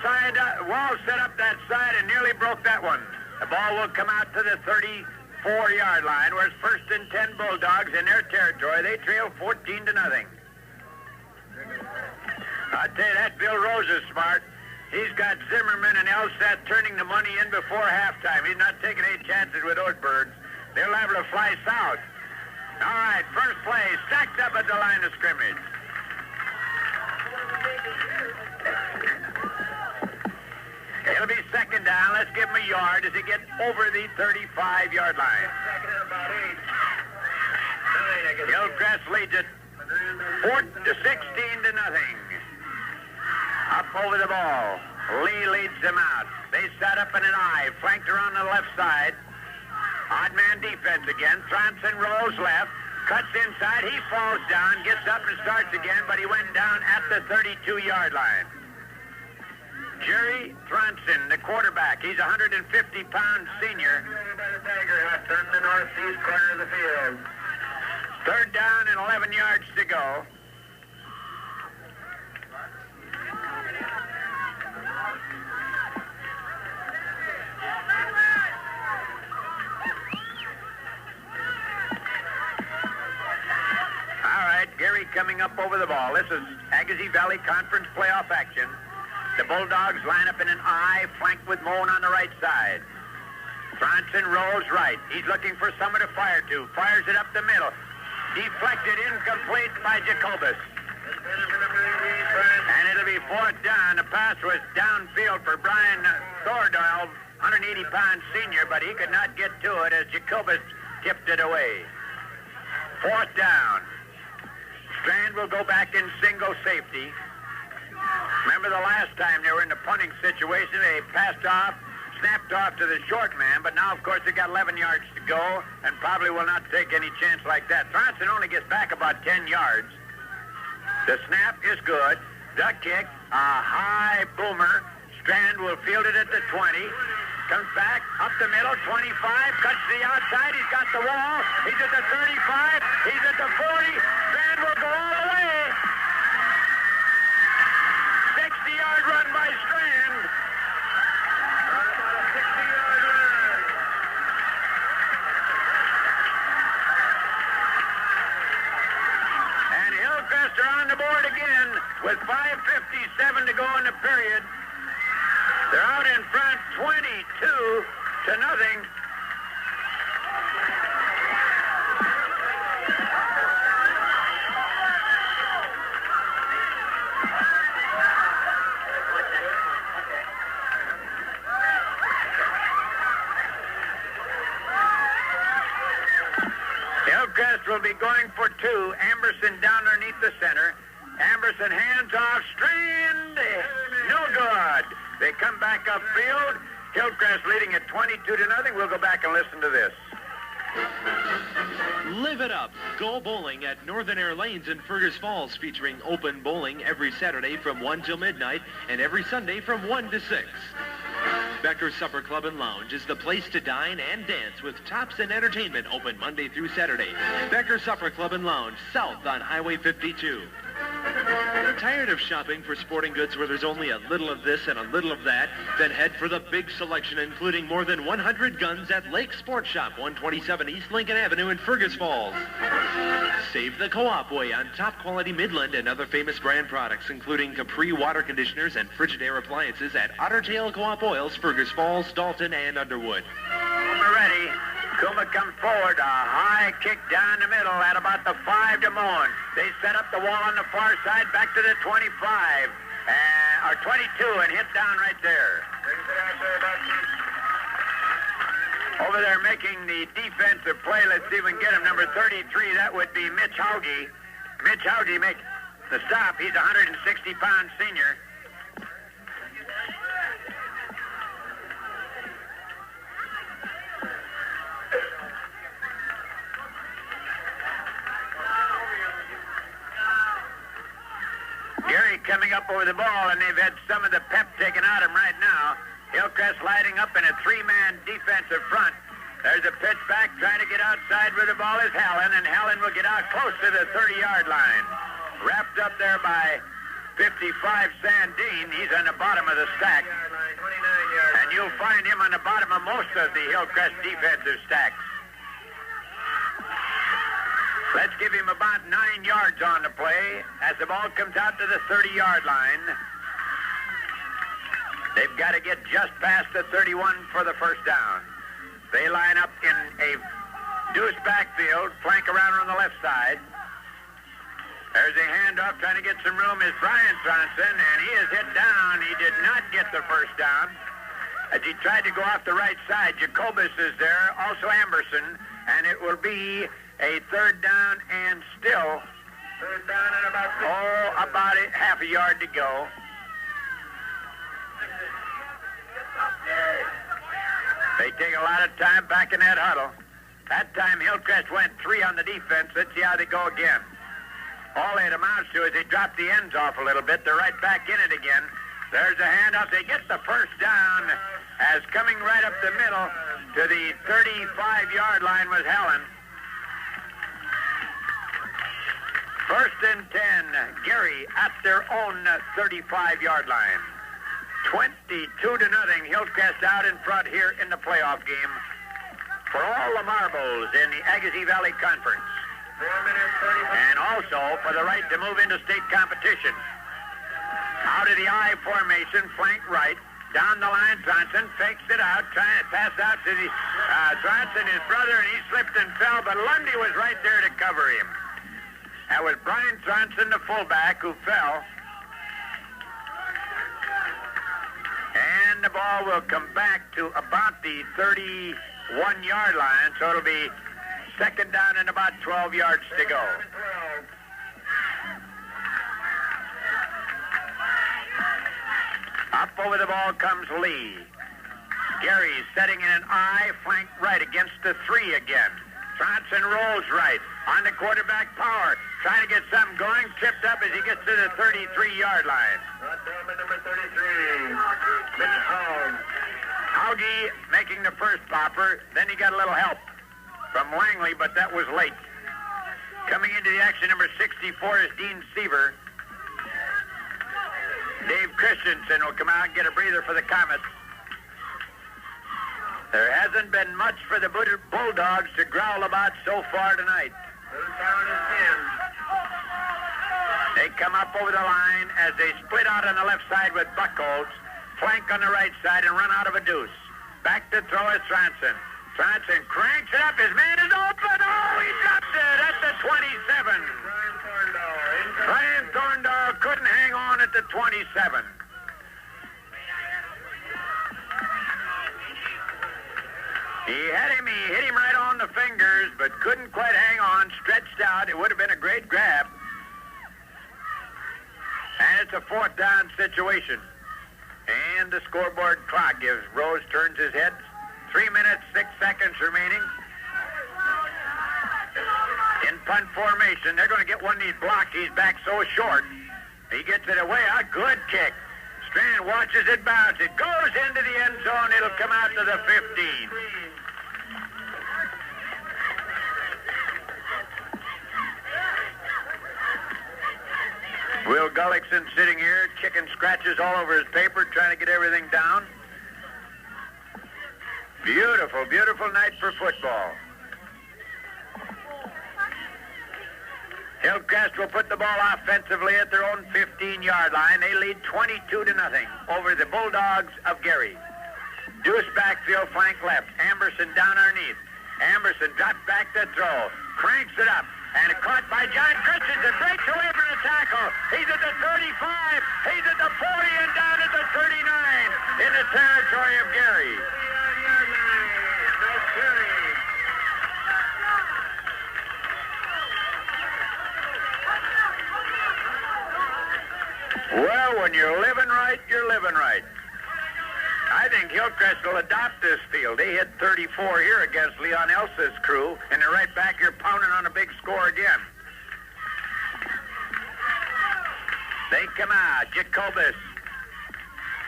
Speaker 1: set up that side and nearly broke that one. The ball will come out to the 34-yard line, where it's 1st and 10 Bulldogs in their territory. They trail 14-0. I'll tell you, that Bill Rose is smart. He's got Zimmerman and Elsat turning the money in before halftime. He's not taking any chances with those birds. They're liable to fly south. All right, first play, stacked up at the line of scrimmage. It'll be second down. Let's give him a yard as he gets over the 35-yard line. Hillcrest leads it 16-0. Up over the ball. Lee leads them out. They set up in an I, flanked around the left side. Odd man defense again. Tronson rolls left, cuts inside. He falls down, gets up and starts again, but he went down at the 32-yard line. Jerry Tronson, the quarterback. He's a 150-pound senior.
Speaker 3: On the northeast corner of the field.
Speaker 1: Third down and 11 yards to go. All coming up over the ball. This is Agassiz Valley Conference playoff action. The Bulldogs line up in an I, flanked with Moan on the right side. Tronson rolls right. He's looking for someone to fire to. Fires it up the middle. Deflected, incomplete by Jacobus. And it'll be fourth down. The pass was downfield for Brian Thordoyle, 180-pound senior, but he could not get to it as Jacobus tipped it away. Fourth down. Strand will go back in single safety. Remember the last time they were in the punting situation, they passed off, snapped off to the short man, but now, of course, they got 11 yards to go and probably will not take any chance like that. Tronson only gets back about 10 yards. The snap is good. The kick, a high boomer. Strand will field it at the 20. Comes back, up the middle, 25, cuts to the outside. He's got the wall. He's at the 35. He's at the 40. Strand will go all the way. 60-yard run by Strand. About a 60-yard run. And Hillcrest are on the board again with 5:57 to go in the period. They're out in front 22-0. Hillcrest will be going for two. Amberson down underneath the center. Amberson hands off. Strand. No good. They come back upfield. Hillcrest leading at 22-0. We'll go back and listen to this.
Speaker 2: Live it up. Go bowling at Northern Air Lanes in Fergus Falls, featuring open bowling every Saturday from 1 till midnight and every Sunday from 1 to 6. Becker's Supper Club and Lounge is the place to dine and dance with Tops and Entertainment, open Monday through Saturday. Becker's Supper Club and Lounge, south on Highway 52. Tired of shopping for sporting goods where there's only a little of this and a little of that? Then head for the big selection, including more than 100 guns at Lake Sports Shop, 127 East Lincoln Avenue in Fergus Falls. Save the Co-op way on top-quality Midland and other famous brand products, including Capri water conditioners and Frigidaire appliances at Otter Tail Co-op Oils, Fergus Falls, Dalton, and Underwood.
Speaker 1: We're ready. Kuma comes forward, a high kick down the middle at about the 5 to Moen. They set up the wall on the far side, back to the 25, or 22, and hit down right there. Over there making the defensive play, let's see if we can get him, number 33, that would be Mitch Hauge. Mitch Hauge makes the stop. He's a 160-pound senior. Gary coming up over the ball, and they've had some of the pep taken out of him right now. Hillcrest lighting up in a three-man defensive front. There's a pitch back, trying to get outside where the ball is Helen, and Helen will get out close to the 30-yard line. Wrapped up there by 55 Sandine. He's on the bottom of the stack. And you'll find him on the bottom of most of the Hillcrest defensive stacks. Let's give him about 9 yards on the play as the ball comes out to the 30-yard line. They've got to get just past the 31 for the first down. They line up in a deuce backfield, flank around on the left side. There's a handoff trying to get some room is Brian Tronson, and he is hit down. He did not get the first down. As he tried to go off the right side, Jacobus is there, also Amberson, and it will be a third down and still. Third down and about half a yard to go. They take a lot of time back in that huddle. That time Hillcrest went 3 on the defense. Let's see how they go again. All it amounts to is they drop the ends off a little bit. They're right back in it again. There's a handoff. They get the first down as coming right up the middle to the 35-yard line was Helen. First and 10, Gary at their own 35-yard line. 22-0, Hillcrest out in front here in the playoff game for all the marbles in the Agassiz Valley Conference. and also for the right to move into state competition. Out of the I formation, flank right. Down the line, Tronson fakes it out, trying to pass out to the Tronson, his brother, and he slipped and fell, but Lundy was right there to cover him. That was Brian Tronson, the fullback, who fell. And the ball will come back to about the 31-yard line, so it'll be second down and about 12 yards to go. Up over the ball comes Lee. Gary setting in an I, flank right against the 3 again. Tronson rolls right. On the quarterback, Power. Trying to get something going. Tripped up as he gets to the 33-yard line.
Speaker 3: Number 33. Mitch Hogg.
Speaker 1: Haugie making the first popper. Then he got a little help from Langley, but that was late. Coming into the action, number 64 is Dean Seaver. Dave Christensen will come out and get a breather for the Comets. There hasn't been much for the Bulldogs to growl about so far tonight. They come up over the line as they split out on the left side with Buckholz, flank on the right side, and run out of a deuce. Back to throw is Tronson. Tronson cranks it up. His man is open. Oh, he dropped it at the 27. Brian Thorndall couldn't hang on at the 27. He hit him right on the fingers, but couldn't quite hang on, stretched out. It would have been a great grab. And it's a fourth down situation. And the scoreboard clock gives Rose turns his head. 3 minutes, 6 seconds remaining. In punt formation, they're going to get one of these blocked. He's back so short. He gets it away. A good kick. Strand watches it bounce. It goes into the end zone. It'll come out to the 15. Will Gullickson sitting here, kicking scratches all over his paper, trying to get everything down. Beautiful, beautiful night for football. Hillcrest will put the ball offensively at their own 15-yard line. They lead 22-0 over the Bulldogs of Gary. Deuce backfield, flank left. Amberson down underneath. Amberson drops back to throw. Cranks it up. And caught by John Christensen. Breaks away from the tackle. He's at the 35. He's at the 40 and down at the 39 in the territory of Gary. Well, when you're living right, you're living right. I think Hillcrest will adopt this field. They hit 34 here against Leon Elsa's crew, and they're right back here pounding on a big score again. They come out. Jacobus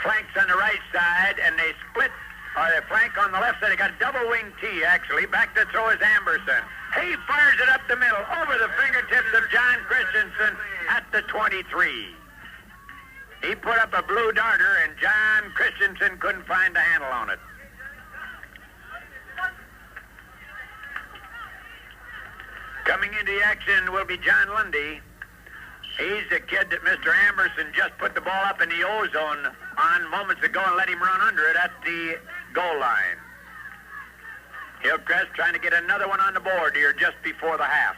Speaker 1: flanks on the right side, and they split, or they flank on the left side. They got a double wing T, actually. Back to throw is Amberson. He fires it up the middle, over the fingertips of John Christensen at the 23. He put up a blue darter, and John Christensen couldn't find a handle on it. Coming into the action will be John Lundy. He's the kid that Mr. Amberson just put the ball up in the O-zone on moments ago and let him run under it at the goal line. Hillcrest trying to get another one on the board here just before the half.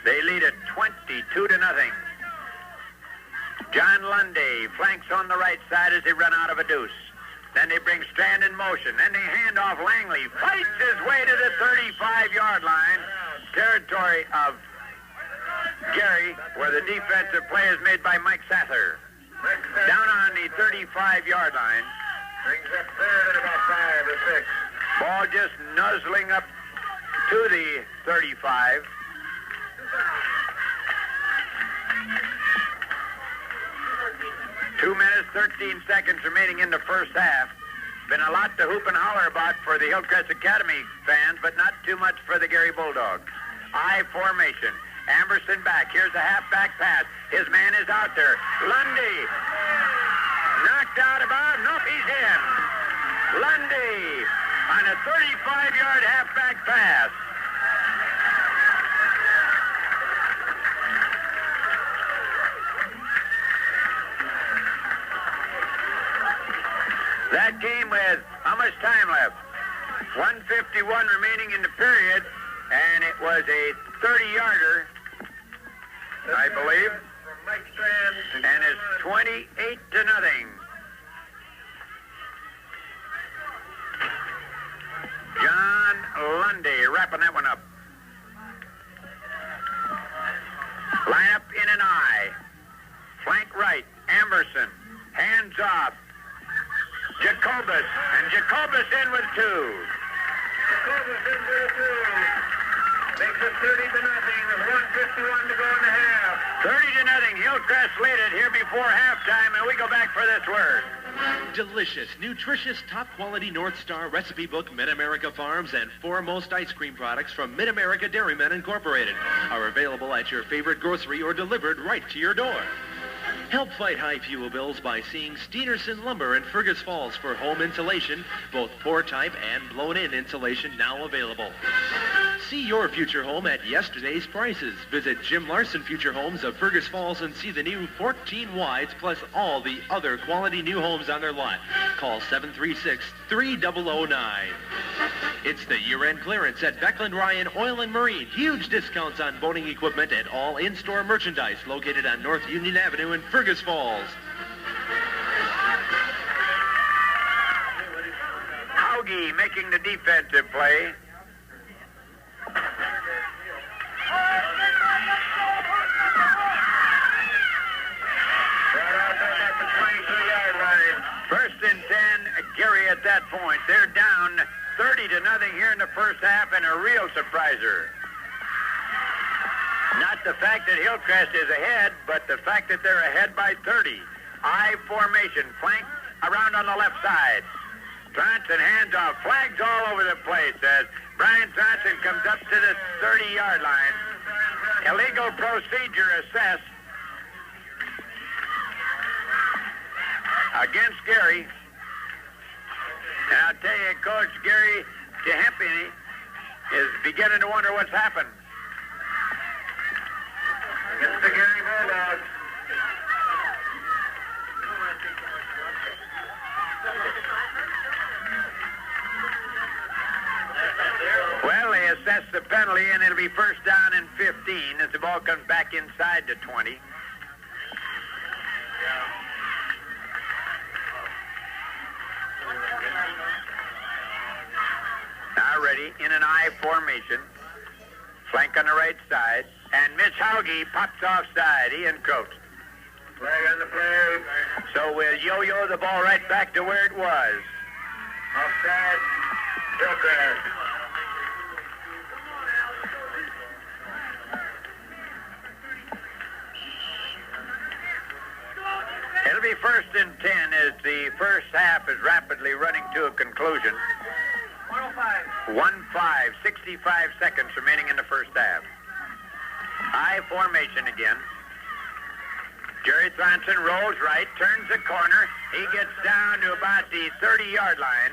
Speaker 1: They lead it 22-0. John Lundy flanks on the right side as they run out of a deuce. Then they bring Strand in motion. Then they hand off Langley. Fights his way to the 35-yard line. Territory of Gary, where the defensive play is made by Mike Sather. Down on the 35-yard line.
Speaker 3: Brings up third at about 5 or 6.
Speaker 1: Ball just nuzzling up to the 35. Two minutes, 13 seconds remaining in the first half. Been a lot to hoop and holler about for the Hillcrest Academy fans, but not too much for the Gary Bulldogs. I formation. Amberson back. Here's a halfback pass. His man is out there. Lundy. Knocked out about. Nope, he's in. Lundy on a 35-yard halfback pass. That game with how much time left? 1:51 remaining in the period, and it was a 30-yarder, I believe, and it's 28-0. John Lundy wrapping that one up. Line up in an I. Flank right, Emerson. Hands off. Jacobus. And Jacobus in with 2.
Speaker 3: Jacobus in with 2. Makes it 30-0 with 1:51 to go in the half.
Speaker 1: 30-0. Hillcrest lead it here before halftime, and we go back for this word.
Speaker 2: Delicious, nutritious, top-quality North Star recipe book, Mid-America Farms, and foremost ice cream products from Mid-America Dairymen Incorporated are available at your favorite grocery or delivered right to your door. Help fight high fuel bills by seeing Peterson Lumber in Fergus Falls for home insulation, both pour-type and blown-in insulation now available. See your future home at yesterday's prices. Visit Jim Larson Future Homes of Fergus Falls and see the new 14 wides plus all the other quality new homes on their lot. Call 736-3009. It's the year-end clearance at Beckland Ryan Oil and Marine. Huge discounts on boating equipment and all in-store merchandise located on North Union Avenue in Fergus Falls.
Speaker 1: Hauge making the defensive play. First and 10, Gary at that point. They're down 30-0 here in the first half, and a real surpriser. Not the fact that Hillcrest is ahead, but the fact that they're ahead by 30. I formation, flank around on the left side. Tronson hands off, flags all over the place as Brian Tronson comes up to the 30-yard line. Illegal procedure assessed against Gary. And I'll tell you, Coach Gary DeHempany is beginning to wonder what's happened.
Speaker 3: Against the Gary Bulldogs.
Speaker 1: Well, they assess the penalty, and it'll be first down and 15 as the ball comes back inside the 20. Now ready, in an I formation. Flank on the right side. And Mitch Hauge pops offside. He encroached.
Speaker 3: Flag on the play.
Speaker 1: So we'll yo-yo the ball right back to where it was.
Speaker 3: Offside. Hillcrest.
Speaker 1: It'll be first and 10 as the first half is rapidly running to a conclusion. 1-5, 65 seconds remaining in the first half. I formation again. Jerry Thronson rolls right, turns the corner. He gets down to about the 30-yard line.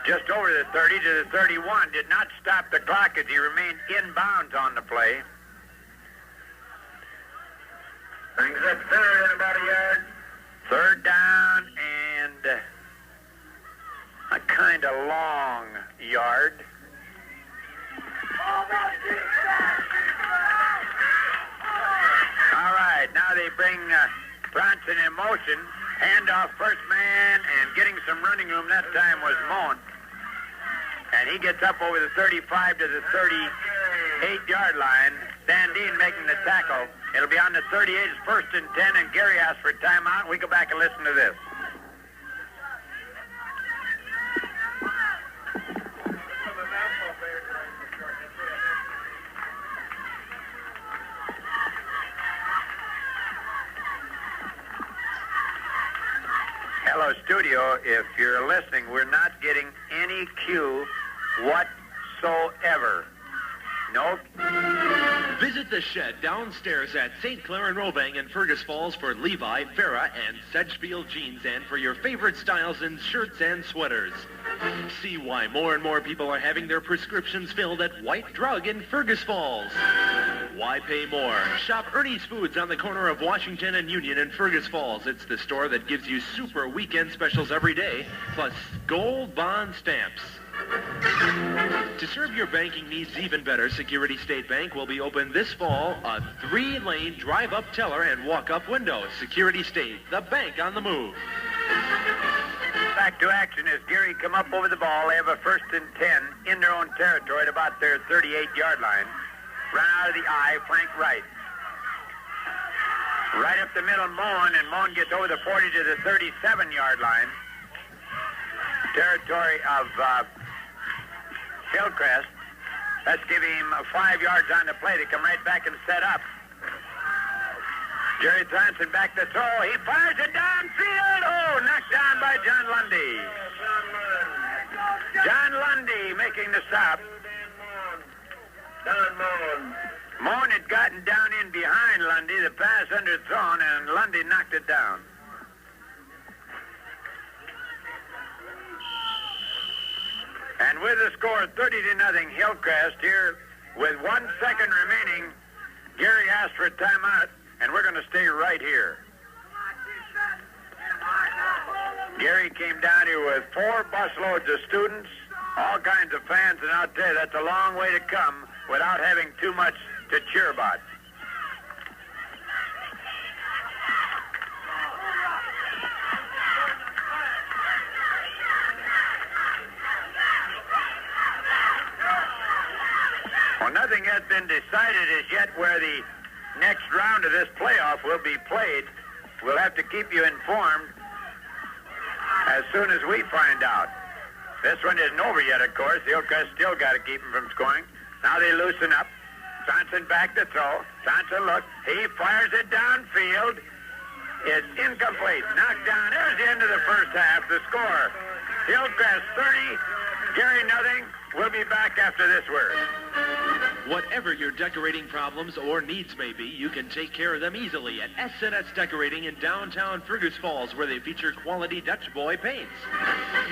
Speaker 1: Just over the 30 to the 31. Did not stop the clock as he remained inbounds on the play.
Speaker 3: Brings up third in about a yard.
Speaker 1: Third down and a kind of long yard. All right, now they bring Bronson in motion. Handoff first man, and getting some running room that time was Moen. And he gets up over the 35 to the 38-yard line. Stan Dean making the tackle. It'll be on the 38. It's first and 10, and Gary asks for a timeout. We go back and listen to this. Hello, studio. If you're listening, we're not getting any cue whatsoever. Nope.
Speaker 2: Visit the shed downstairs at St. Clair and Robang in Fergus Falls for Levi, Farrah, and Sedgefield jeans, and for your favorite styles in shirts and sweaters. See why more and more people are having their prescriptions filled at White Drug in Fergus Falls. Why pay more? Shop Ernie's Foods on the corner of Washington and Union in Fergus Falls. It's the store that gives you super weekend specials every day, plus gold bond stamps. To serve your banking needs even better, Security State Bank will be open this fall, a 3-lane drive-up teller and walk-up window. Security State, the bank on the move.
Speaker 1: Back to action as Gary come up over the ball. They have a 1st and 10 in their own territory at about their 38-yard line. Run out of the I, flank right. Right up the middle, Moen, and Moen gets over the 40 to the 37-yard line. Territory of Hillcrest. Let's give him 5 yards on the play to come right back and set up. Jerry Johnson back to throw. He fires it downfield. Oh, knocked down by John Lundy. John Lundy making the stop. Moen had gotten down in behind Lundy. The pass underthrown, and Lundy knocked it down. And with the score 30-0 Hillcrest here, with 1 second remaining, Gary asked for a timeout, and we're going to stay right here. Gary came down here with 4 busloads of students, all kinds of fans, and I'll tell you, that's a long way to come without having too much to cheer about. Well, nothing has been decided as yet where the next round of this playoff will be played. We'll have to keep you informed as soon as we find out. This one isn't over yet, of course. Hillcrest still got to keep them from scoring. Now they loosen up. Johnson back to throw. Johnson looks. He fires it downfield. It's incomplete. Knocked down. There's the end of the first half. The score, Hillcrest 30, Gary nothing. We'll be back after this word.
Speaker 2: Whatever your decorating problems or needs may be, you can take care of them easily at S&S Decorating in downtown Fergus Falls, where they feature quality Dutch Boy paints.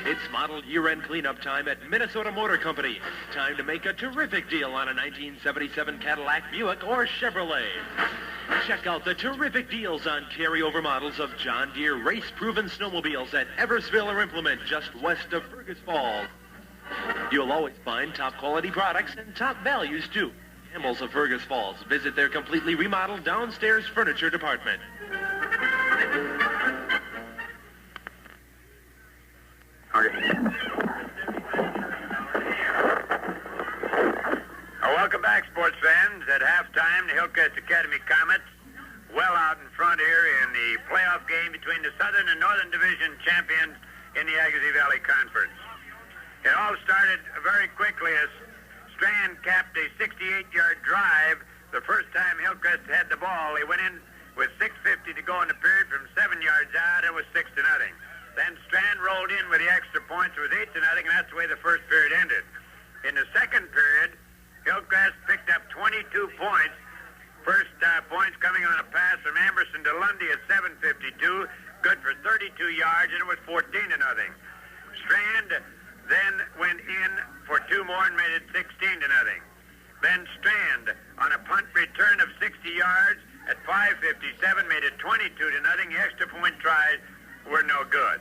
Speaker 2: It's model year-end cleanup time at Minnesota Motor Company. Time to make a terrific deal on a 1977 Cadillac, Buick, or Chevrolet. Check out the terrific deals on carryover models of John Deere race-proven snowmobiles at Eversville Implement, just west of Fergus Falls. You'll always find top-quality products and top values, too. Campbell's of Fergus Falls. Visit their completely remodeled downstairs furniture department.
Speaker 1: Welcome back, sports fans. At halftime, the Hillcrest Academy Comets well out in front here in the playoff game between the Southern and Northern Division champions in the Agassiz Valley Conference. It all started very quickly as Strand capped a 68-yard drive. The first time Hillcrest had the ball, they went in with 6:50 to go in the period from 7 yards out. It was 6-0. Then Strand rolled in with the extra points. It was 8-0, and that's the way the first period ended. In the second period, Hillcrest picked up 22 points. First points coming on a pass from Amberson to Lundy at 7:52, good for 32 yards, and it was 14-0. Strand then went in for 2 more and made it 16-0. Then Strand on a punt return of 60 yards at 5:57 made it 22-0. The extra point tries were no good.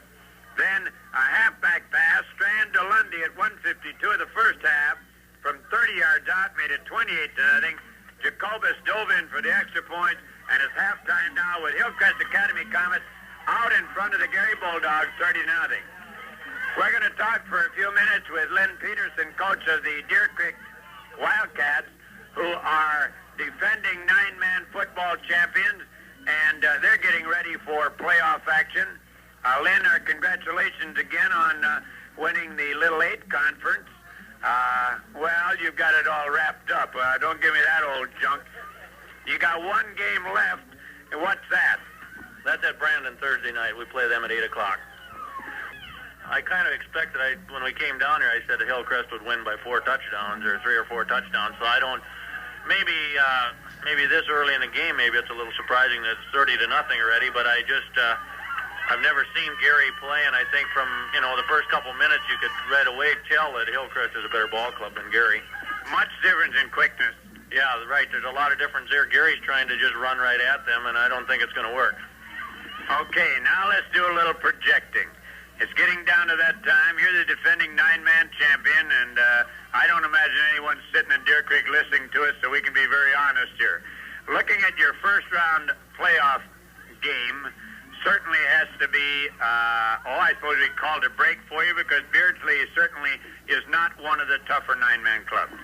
Speaker 1: Then a halfback pass, Strand to Lundy at 1:52 of the first half from 30 yards out made it 28-0. Jacobus dove in for the extra point, and it's halftime now with Hillcrest Academy Comets out in front of the Gary Bulldogs 30-0. We're going to talk for a few minutes with Lynn Peterson, coach of the Deer Creek Wildcats, who are defending 9-man football champions, and they're getting ready for playoff action. Lynn, our congratulations again on winning the Little 8 conference. Well, you've got it all wrapped up. Don't give me that old junk. You got 1 game left. And what's that?
Speaker 5: That's at Brandon Thursday night. We play them at 8 o'clock. I kind of expected, when we came down here, I said that Hillcrest would win by 4 touchdowns or 3 or 4 touchdowns. So I don't, maybe this early in the game, maybe it's a little surprising that it's 30-0 already, but I just, I've never seen Gary play, and I think from, the first couple minutes you could right away tell that Hillcrest is a better ball club than Gary.
Speaker 1: Much difference in quickness.
Speaker 5: Yeah, right. There's a lot of difference there. Gary's trying to just run right at them, and I don't think it's going to work.
Speaker 1: Okay, now let's do a little projecting. It's getting down to that time. You're the defending 9-man champion, and I don't imagine anyone sitting in Deer Creek listening to us, so we can be very honest here. Looking at your first-round playoff game certainly has to be, I suppose we called a break for you, because Beardsley certainly is not one of the tougher 9-man clubs.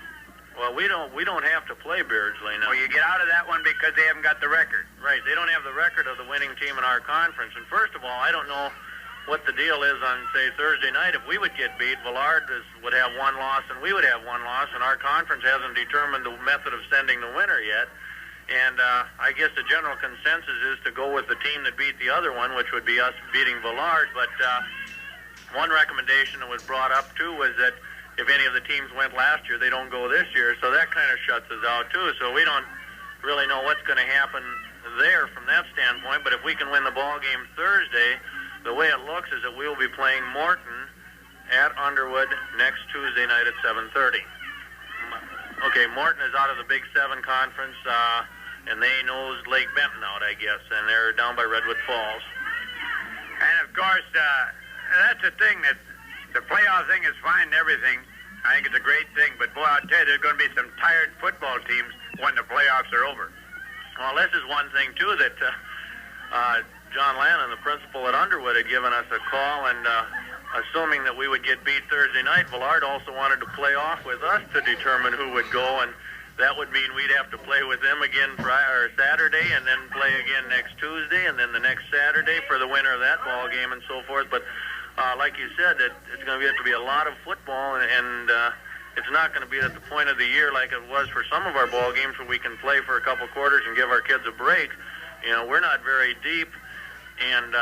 Speaker 5: Well, we don't have to play Beardsley now.
Speaker 1: Well, you get out of that one because they haven't got the record.
Speaker 5: Right. They don't have the record of the winning team in our conference. And first of all, I don't know what the deal is on, say, Thursday night. If we would get beat, Villard would have one loss and we would have one loss, and our conference hasn't determined the method of sending the winner yet. And I guess the general consensus is to go with the team that beat the other one, which would be us beating Villard. But one recommendation that was brought up, too, was that if any of the teams went last year, they don't go this year. So that kind of shuts us out, too. So we don't really know what's going to happen there from that standpoint. But if we can win the ball game Thursday, the way it looks is that we will be playing Morton at Underwood next Tuesday night at 7:30. Okay, Morton is out of the Big 7 conference, and they nosed Lake Benton out, I guess, and they're down by Redwood Falls.
Speaker 1: And, of course, that's the thing, that the playoff thing is fine and everything. I think it's a great thing, but, boy, I'll tell you, there's going to be some tired football teams when the playoffs are over.
Speaker 5: Well, this is one thing, too, that John Lannon, the principal at Underwood, had given us a call, and assuming that we would get beat Thursday night, Villard also wanted to play off with us to determine who would go, and that would mean we'd have to play with them again Saturday, and then play again next Tuesday, and then the next Saturday for the winner of that ball game and so forth. But like you said, it's going to have to be a lot of football, and it's not going to be at the point of the year like it was for some of our ball games where we can play for a couple quarters and give our kids a break. You know, we're not very deep, and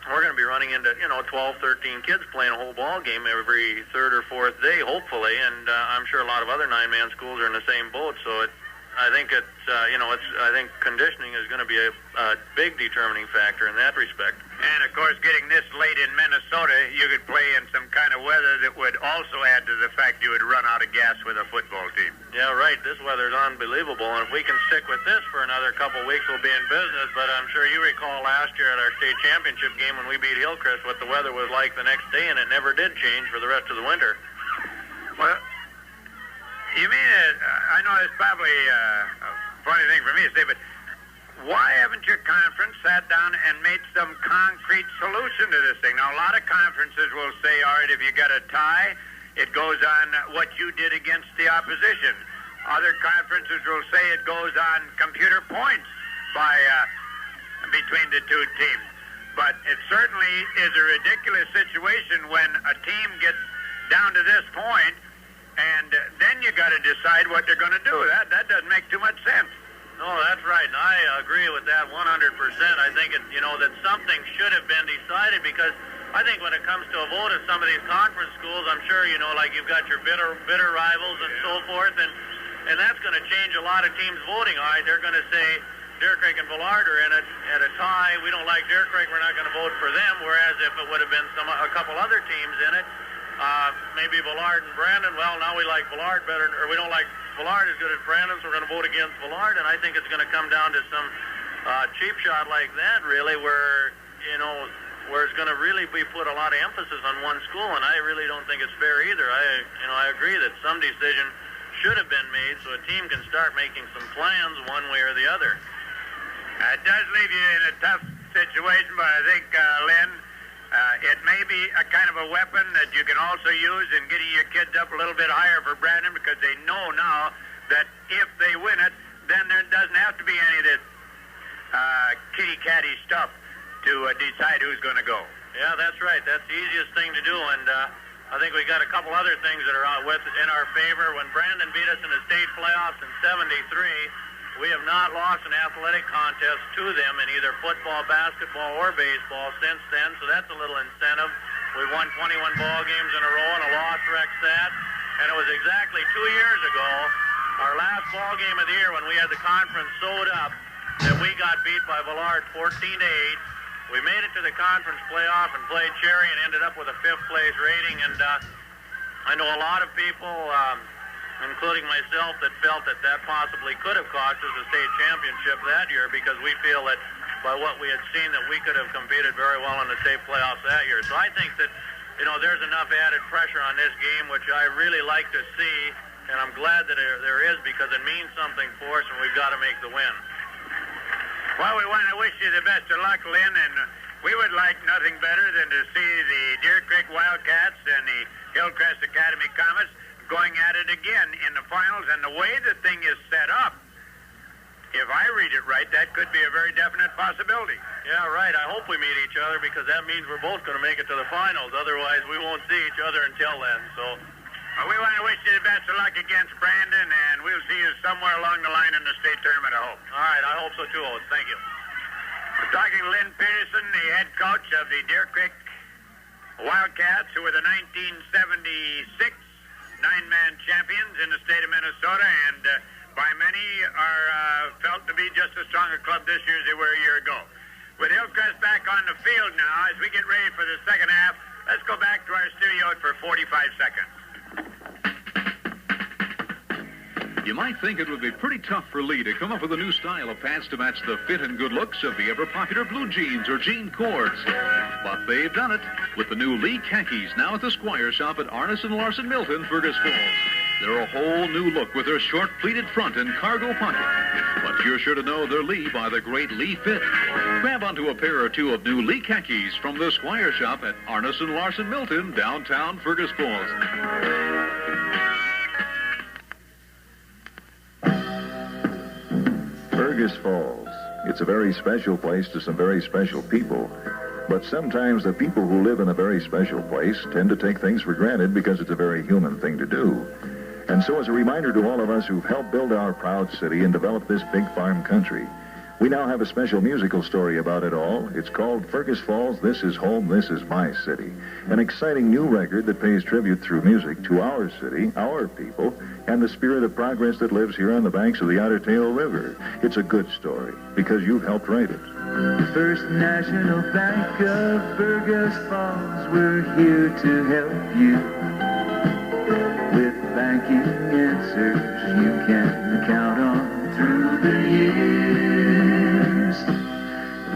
Speaker 5: we're going to be running into, 12, 13 kids playing a whole ball game every third or fourth day, hopefully, and I'm sure a lot of other 9-man schools are in the same boat, so I think I think conditioning is going to be a big determining factor in that respect.
Speaker 1: And, of course, getting this late in Minnesota, you could play in some kind of weather that would also add to the fact you would run out of gas with a football team.
Speaker 5: Yeah, right. This weather is unbelievable, and if we can stick with this for another couple weeks, we'll be in business. But I'm sure you recall last year at our state championship game when we beat Hillcrest what the weather was like the next day, and it never did change for the rest of the winter.
Speaker 1: Well, you mean, I know it's probably a funny thing for me to say, but why haven't your conference sat down and made some concrete solution to this thing? Now, a lot of conferences will say, all right, if you got a tie, it goes on what you did against the opposition. Other conferences will say it goes on computer points by between the two teams. But it certainly is a ridiculous situation when a team gets down to this point, and then you got to decide what they're going to do. That doesn't make too much sense.
Speaker 5: No, that's right, and I agree with that 100%. I think that something should have been decided, because I think when it comes to a vote at some of these conference schools, I'm sure like you've got your bitter rivals and so forth, and that's going to change a lot of teams voting. All right, they're going to say Deer Creek and Villard are in it at a tie. We don't like Deer Creek, we're not going to vote for them. Whereas if it would have been a couple other teams in it, maybe Villard and Brandon, well, now we like Villard better, or we don't like Villard as good as Brandon, so we're going to vote against Villard. And I think it's going to come down to some cheap shot like that, really, where it's going to really be put a lot of emphasis on one school, and I really don't think it's fair either. I agree that some decision should have been made so a team can start making some plans one way or the other.
Speaker 1: It does leave you in a tough situation, but I think, Lynn, it may be a kind of a weapon that you can also use in getting your kids up a little bit higher for Brandon, because they know now that if they win it, then there doesn't have to be any of this kitty-catty stuff to decide who's going to go.
Speaker 5: Yeah, that's right. That's the easiest thing to do, and I think we got a couple other things that are in our favor. When Brandon beat us in the state playoffs in '73, we have not lost an athletic contest to them in either football, basketball, or baseball since then, so that's a little incentive. We won 21 ball games in a row, and a loss wrecks that. And it was exactly 2 years ago, our last ball game of the year, when we had the conference sewed up, that we got beat by Villard 14-8. We made it to the conference playoff and played Cherry and ended up with a 5th place rating. And I know a lot of people including myself, that felt that possibly could have cost us a state championship that year, because we feel that by what we had seen that we could have competed very well in the state playoffs that year. So I think that, there's enough added pressure on this game, which I really like to see, and I'm glad that there is, because it means something for us, and we've got to make the win.
Speaker 1: Well, we want to wish you the best of luck, Lynn, and we would like nothing better than to see the Deer Creek Wildcats and the Hillcrest Academy Comets going at it again in the finals. And the way the thing is set up, if I read it right, that could be a very definite possibility.
Speaker 5: Yeah, right. I hope we meet each other, because that means we're both going to make it to the finals. Otherwise, we won't see each other until then. So,
Speaker 1: we want to wish you the best of luck against Brandon, and we'll see you somewhere along the line in the state tournament, I hope.
Speaker 5: All right, I hope so too, Oats. Thank you.
Speaker 1: We're talking to Lynn Peterson, the head coach of the Deer Creek Wildcats, who were the 1976 nine-man champions in the state of Minnesota, and by many are felt to be just as strong a club this year as they were a year ago. With Hillcrest back on the field now, as we get ready for the second half, let's go back to our studio for 45 seconds.
Speaker 6: You might think it would be pretty tough for Lee to come up with a new style of pants to match the fit and good looks of the ever-popular blue jeans or jean cords. But they've done it with the new Lee khakis, now at the Squire shop at Arneson Larson Milton, Fergus Falls. They're a whole new look with their short pleated front and cargo pocket. But you're sure to know they're Lee by the great Lee fit. Grab onto a pair or two of new Lee khakis from the Squire shop at Arneson Larson Milton, downtown Fergus Falls.
Speaker 7: Fergus Falls. It's a very special place to some very special people. But sometimes the people who live in a very special place tend to take things for granted because it's a very human thing to do. And so as a reminder to all of us who've helped build our proud city and develop this big farm country, we now have a special musical story about it all. It's called Fergus Falls, This Is Home, This Is My City. An exciting new record that pays tribute through music to our city, our people, and the spirit of progress that lives here on the banks of the Otter Tail River. It's a good story because you've helped write it.
Speaker 8: First National Bank of Fergus Falls, we're here to help you with banking answers you can count on through the years.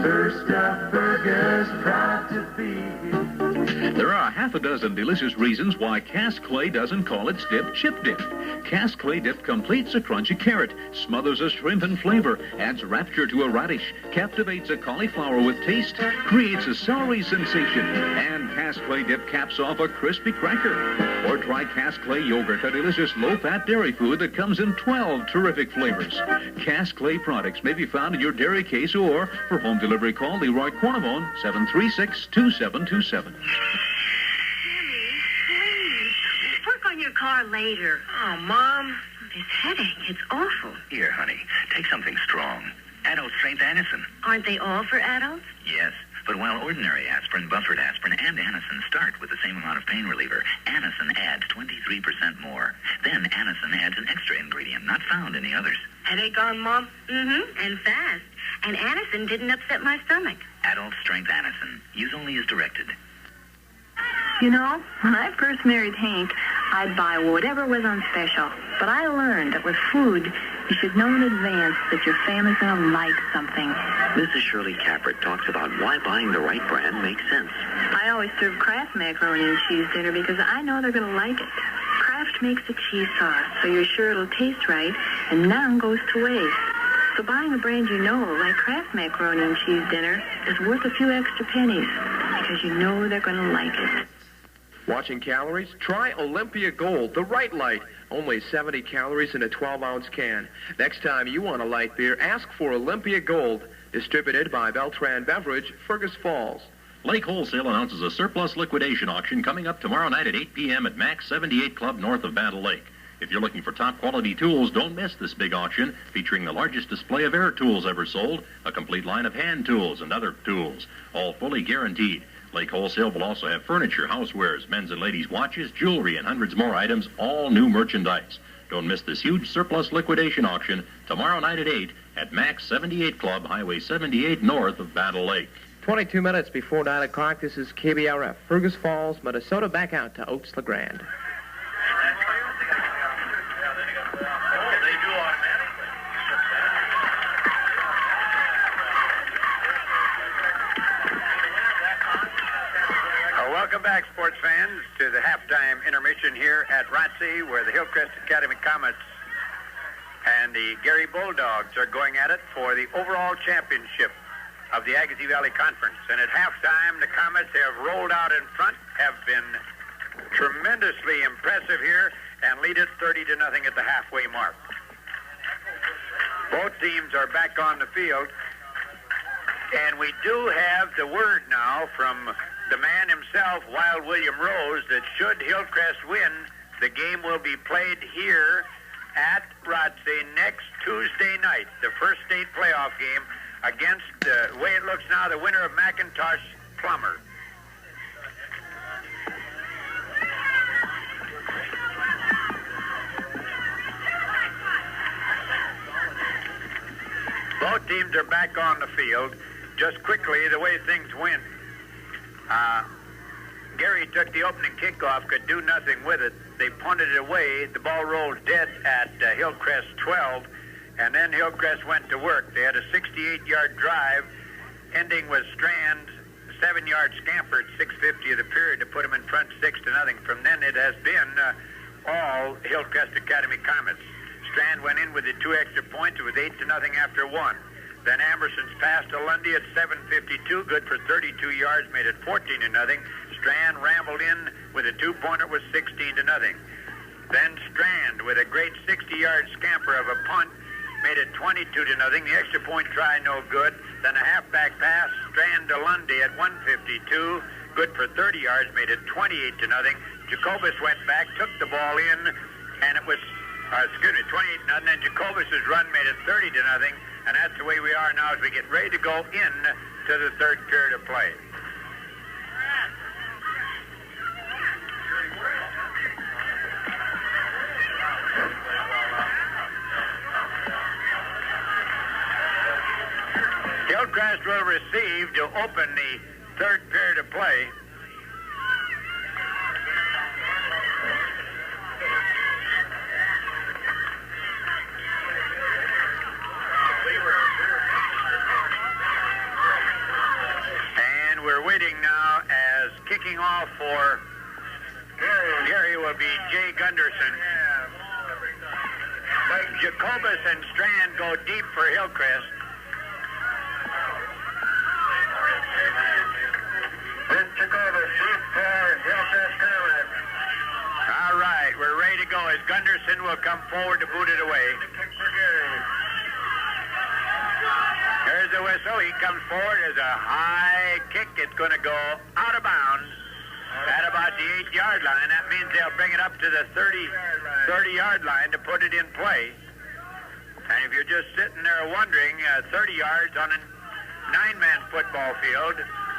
Speaker 8: First of Fergus, proud to be here.
Speaker 6: There are half a dozen delicious reasons why Cass Clay doesn't call its dip chip dip. Cass Clay dip completes a crunchy carrot, smothers a shrimp in flavor, adds rapture to a radish, captivates a cauliflower with taste, creates a celery sensation, and Cass Clay dip caps off a crispy cracker. Or try Cass Clay yogurt, a delicious low-fat dairy food that comes in 12 terrific flavors. Cass Clay products may be found in your dairy case, or for home delivery, call Leroy Cornabone, 736-2727.
Speaker 9: Your car later. Oh, Mom, this headache, it's awful.
Speaker 10: Here, honey, take something strong. Adult strength Anacin.
Speaker 9: Aren't they all for adults?
Speaker 10: Yes, but while ordinary aspirin, buffered aspirin, and Anacin start with the same amount of pain reliever, Anacin adds 23% more. Then Anacin adds an extra ingredient not found in the others.
Speaker 9: Headache gone, Mom? Mm-hmm, and fast. And Anacin didn't upset my stomach.
Speaker 10: Adult strength Anacin. Use only as directed.
Speaker 11: You know, when I first married Hank, I'd buy whatever was on special. But I learned that with food, you should know in advance that your family's going to like something.
Speaker 12: Mrs. Shirley Capert talks about why buying the right brand makes sense.
Speaker 11: I always serve Kraft macaroni and cheese dinner because I know they're going to like it. Kraft makes the cheese sauce, so you're sure it'll taste right, and none goes to waste. So buying a brand you know, like Kraft macaroni and cheese dinner, is worth a few extra pennies because you know they're going to like it.
Speaker 4: Watching calories? Try Olympia Gold, the right light. Only 70 calories in a 12-ounce can. Next time you want a light beer, ask for Olympia Gold. Distributed by Beltran Beverage, Fergus Falls.
Speaker 13: Lake Wholesale announces a surplus liquidation auction coming up tomorrow night at 8 p.m. at Max 78 Club north of Battle Lake. If you're looking for top-quality tools, don't miss this big auction featuring the largest display of air tools ever sold, a complete line of hand tools and other tools, all fully guaranteed. Lake Wholesale will also have furniture, housewares, men's and ladies' watches, jewelry, and hundreds more items, all new merchandise. Don't miss this huge surplus liquidation auction tomorrow night at 8 at Max 78 Club, Highway 78 north of Battle Lake.
Speaker 4: 22 minutes before 9 o'clock, this is KBRF, Fergus Falls, Minnesota, back out to Oats LeGrand.
Speaker 1: fans, to the halftime intermission here at ROTC, where the Hillcrest Academy Comets and the Gary Bulldogs are going at it for the overall championship of the Agassiz Valley Conference. And at halftime, the Comets have rolled out in front, have been tremendously impressive here, and lead it 30-0 at the halfway mark. Both teams are back on the field, and we do have the word now from the man himself, Wild William Rose, that should Hillcrest win, the game will be played here at ROTC next Tuesday night, the first state playoff game against, the way it looks now, the winner of McIntosh Plummer. Both teams are back on the field. Just quickly, the way things went, Gary took the opening kickoff, could do nothing with it. They punted it away. The ball rolled dead at Hillcrest 12, and then Hillcrest went to work. They had a 68-yard drive, ending with Strand's 7-yard scamper at 6:50 of the period to put them in front 6-0. From then, it has been all Hillcrest Academy Comets. Strand went in with the 2 extra points. It was 8-0 after 1. Then Amberson's pass to Lundy at 7:52, good for 32 yards, made it 14-0. Strand rambled in with a 2-pointer, was 16-0. Then Strand, with a great 60-yard scamper of a punt, made it 22-0. The extra point try, no good. Then a halfback pass, Strand to Lundy at 1:52, good for 30 yards, made it 28-0. Jacobus went back, took the ball in, and it was, 28-0. Then Jacobus's run made it 30-0. And that's the way we are now as we get ready to go in to the third period of play. Hillcrest will receive to open the third period of play. Kicking off for Gary will be Jay Gunderson. Jacobus and Strand go deep for Hillcrest.
Speaker 3: This Jacobus deep for Hillcrest Comets.
Speaker 1: All right, we're ready to go as Gunderson will come forward to boot it away. There's the whistle. He comes forward as a high kick. It's going to go out of bounds at about the 8-yard line. That means they'll bring it up to the 30-yard line to put it in play. And if you're just sitting there wondering, 30 yards on a 9-man football field,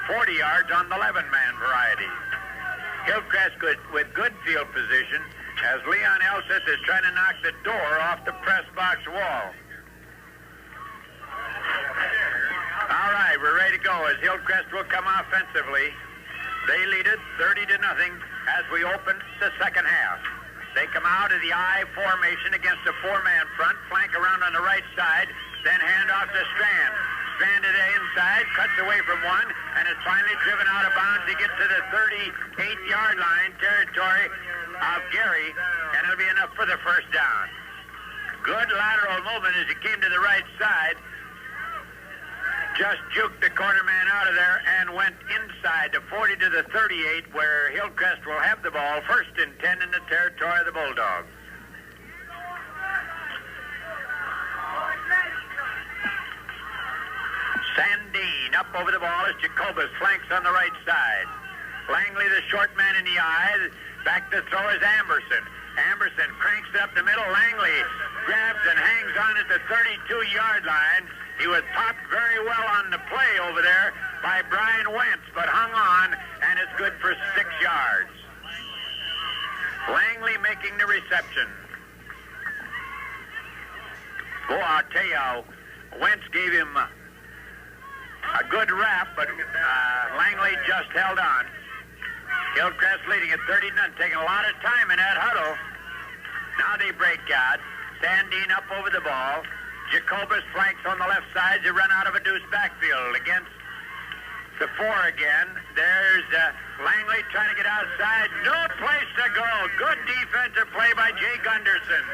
Speaker 1: 40 yards on the 11-man variety. Hillcrest with good field position as Leon Elseth is trying to knock the door off the press box wall. All right, we're ready to go as Hillcrest will come offensively. They lead it 30-0 as we open the second half. They come out of the I formation against a 4-man front, flank around on the right side, then hand off to Strand. Strand to the inside, cuts away from one, and is finally driven out of bounds to get to the 38-yard line territory of Gary, and it'll be enough for the first down. Good lateral movement as he came to the right side. Just juked the corner man out of there and went inside the 40 to the 38, where Hillcrest will have the ball, 1st and 10 in the territory of the Bulldogs. Sandine up over the ball as Jacobus flanks on the right side. Langley, the short man in the eye. Back to throw is Amberson. Amberson cranks it up the middle. Langley grabs and hangs on at the 32-yard line. He was popped very well on the play over there by Brian Wentz, but hung on, and it's good for 6 yards. Langley making the reception. Boy, I'll tell you, Wentz gave him a good rap, but Langley just held on. Hillcrest leading at 30-0, taking a lot of time in that huddle. Now they break out. Sandine up over the ball. Jacobus flanks on the left side to run out of a deuce backfield against The 4 again. There's Langley trying to get outside. No place to go. Good defensive play by Jay Gunderson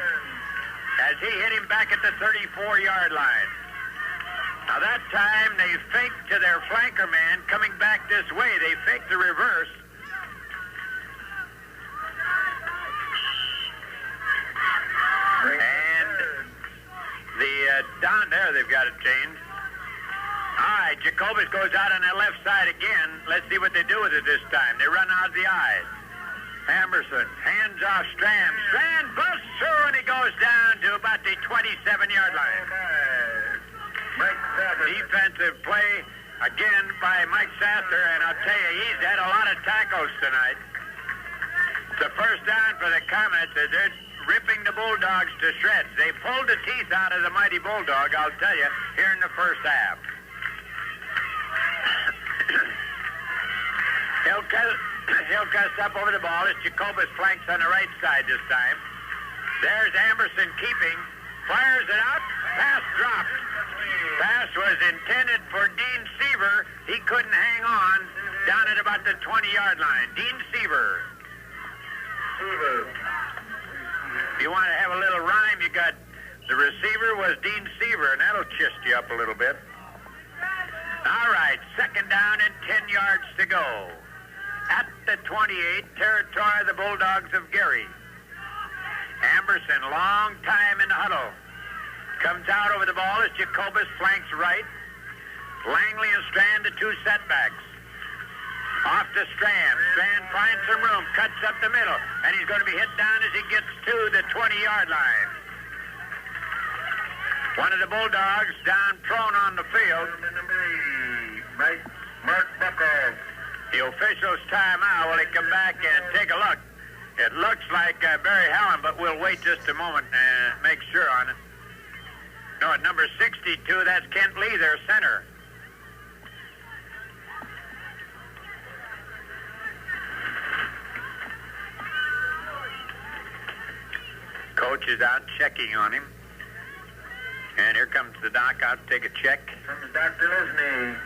Speaker 1: as he hit him back at the 34-yard line. Now that time they faked to their flanker man coming back this way. They faked the reverse. And the down there they've got it changed. All right, Jacobus goes out on the left side again. Let's see what they do with it this time. They run out the eye. Emerson, hands off Strand. Strand busts through and he goes down to about the 27-yard line. Defensive play again by Mike Sasser, and I'll tell you, he's had a lot of tackles tonight. It's the first down for the Comets as they're ripping the Bulldogs to shreds. They pulled the teeth out of the mighty Bulldog, I'll tell you, here in the first half. Hillcrest up over the ball as Jacobus flanks on the right side this time. There's Amberson keeping. Fires it out. Pass dropped. Pass was intended for Dean Seaver. He couldn't hang on down at about the 20-yard line. Dean Seaver. If you want to have a little rhyme, you got the receiver was Dean Seaver, and that'll chist you up a little bit. All right, second down and 10 yards to go. At the 28, territory of the Bulldogs of Gary. Amberson, long time in the huddle. Comes out over the ball as Jacobus flanks right. Langley and Strand, the 2 setbacks. Off to Strand. Strand finds some room, cuts up the middle, and he's going to be hit down as he gets to the 20-yard line. One of the Bulldogs down prone on the field. Mark Buckles. The officials time out. Will he come back and take a look? It looks like Barry Hallen, but we'll wait just a moment and make sure on it. No, at number 62, that's Kent Lee, their center. Coach is out checking on him. And here comes the doc out to take a check.
Speaker 3: Comes Dr. Lisney.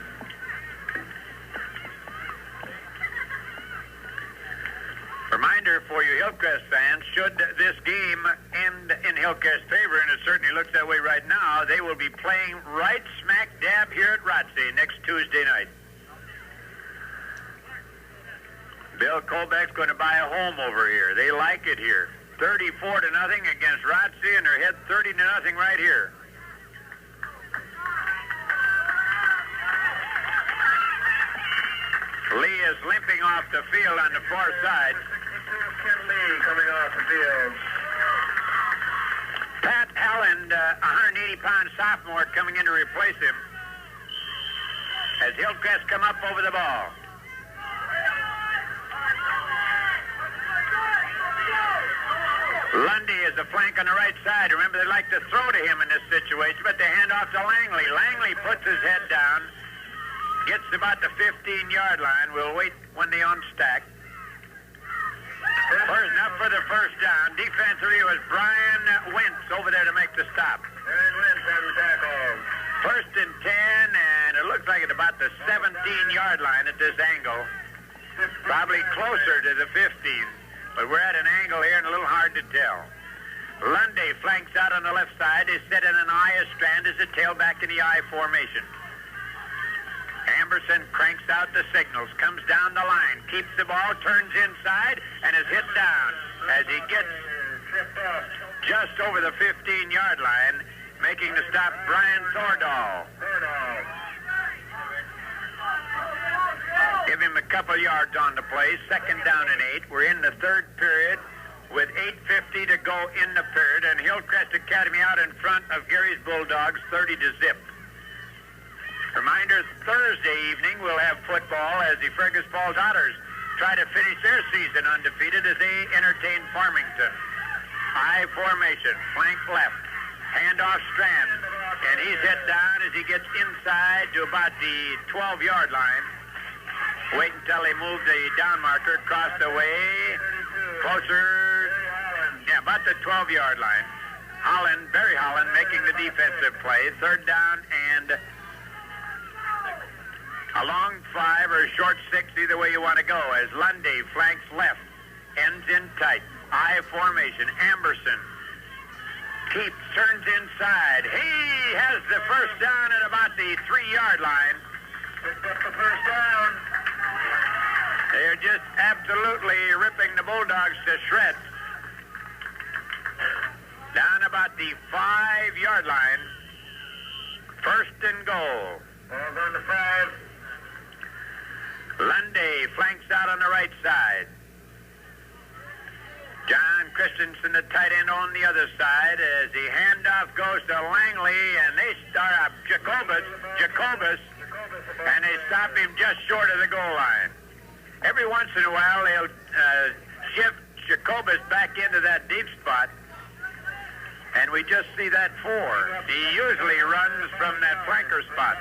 Speaker 1: Reminder for you Hillcrest fans, should this game end in Hillcrest's favor, and it certainly looks that way right now, they will be playing right smack dab here at Rotsey next Tuesday night. Bill Colbeck's going to buy a home over here. They like it here. 34-0 against Rotsey, and they're ahead 30-0 right here. Lee is limping off the field on the far side.
Speaker 3: Ken Lee coming off the field.
Speaker 1: Pat Allen, 180-pound sophomore, coming in to replace him as Hillcrest come up over the ball. Lundy is the flank on the right side. Remember, they like to throw to him in this situation, but they hand off to Langley. Langley puts his head down, gets about the 15-yard line. We'll wait when they unstack. First up for the first down. Defensively was Brian Wentz over there to make the stop.
Speaker 3: Brian Wentz on the tackle.
Speaker 1: First and 10, and it looks like it's about the 17-yard line at this angle. Probably closer to the 15. But we're at an angle here and a little hard to tell. Lundy flanks out on the left side. They set in an I as Strand as a tailback in the I formation. Amberson cranks out the signals, comes down the line, keeps the ball, turns inside, and is hit down as he gets just over the 15-yard line, making the stop Brian Thordahl. Give him a couple yards on the play. Second down and 8. We're in the third period with 8:50 to go in the period, and Hillcrest Academy out in front of Gary's Bulldogs 30-0. Reminder, Thursday evening we'll have football as the Fergus Falls Otters try to finish their season undefeated as they entertain Farmington. I formation, flank left, handoff Strand, and he's hit down as he gets inside to about the 12-yard line. Wait until they move the down marker across the way, closer, about the 12-yard line. Barry Holland making the defensive play. Third down and A long 5 or a short 6, either way you want to go, as Lundy flanks left, ends in tight. I formation. Amberson keeps, turns inside. He has the first down at about the 3-yard line.
Speaker 3: Picked up the first down.
Speaker 1: They're just absolutely ripping the Bulldogs to shreds. Down about the 5-yard line. First and goal.
Speaker 3: Ball's on the 5.
Speaker 1: Lundy flanks out on the right side. John Christensen, the tight end, on the other side as the handoff goes to Langley, and they start up Jacobus, and they stop him just short of the goal line. Every once in a while, they'll shift Jacobus back into that deep spot, and we just see that 4. He usually runs from that flanker spot.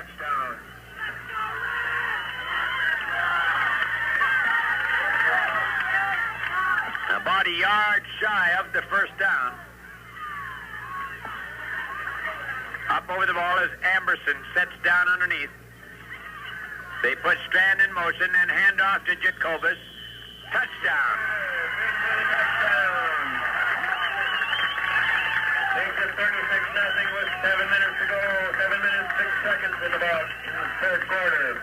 Speaker 1: About a yard shy of the first down. Up over the ball as Amberson sets down underneath. They put Strand in motion and hand off to Jacobus. Touchdown.
Speaker 3: Makes it 36-0 with 7 minutes to go. 7 minutes, 6 seconds in about the third quarter.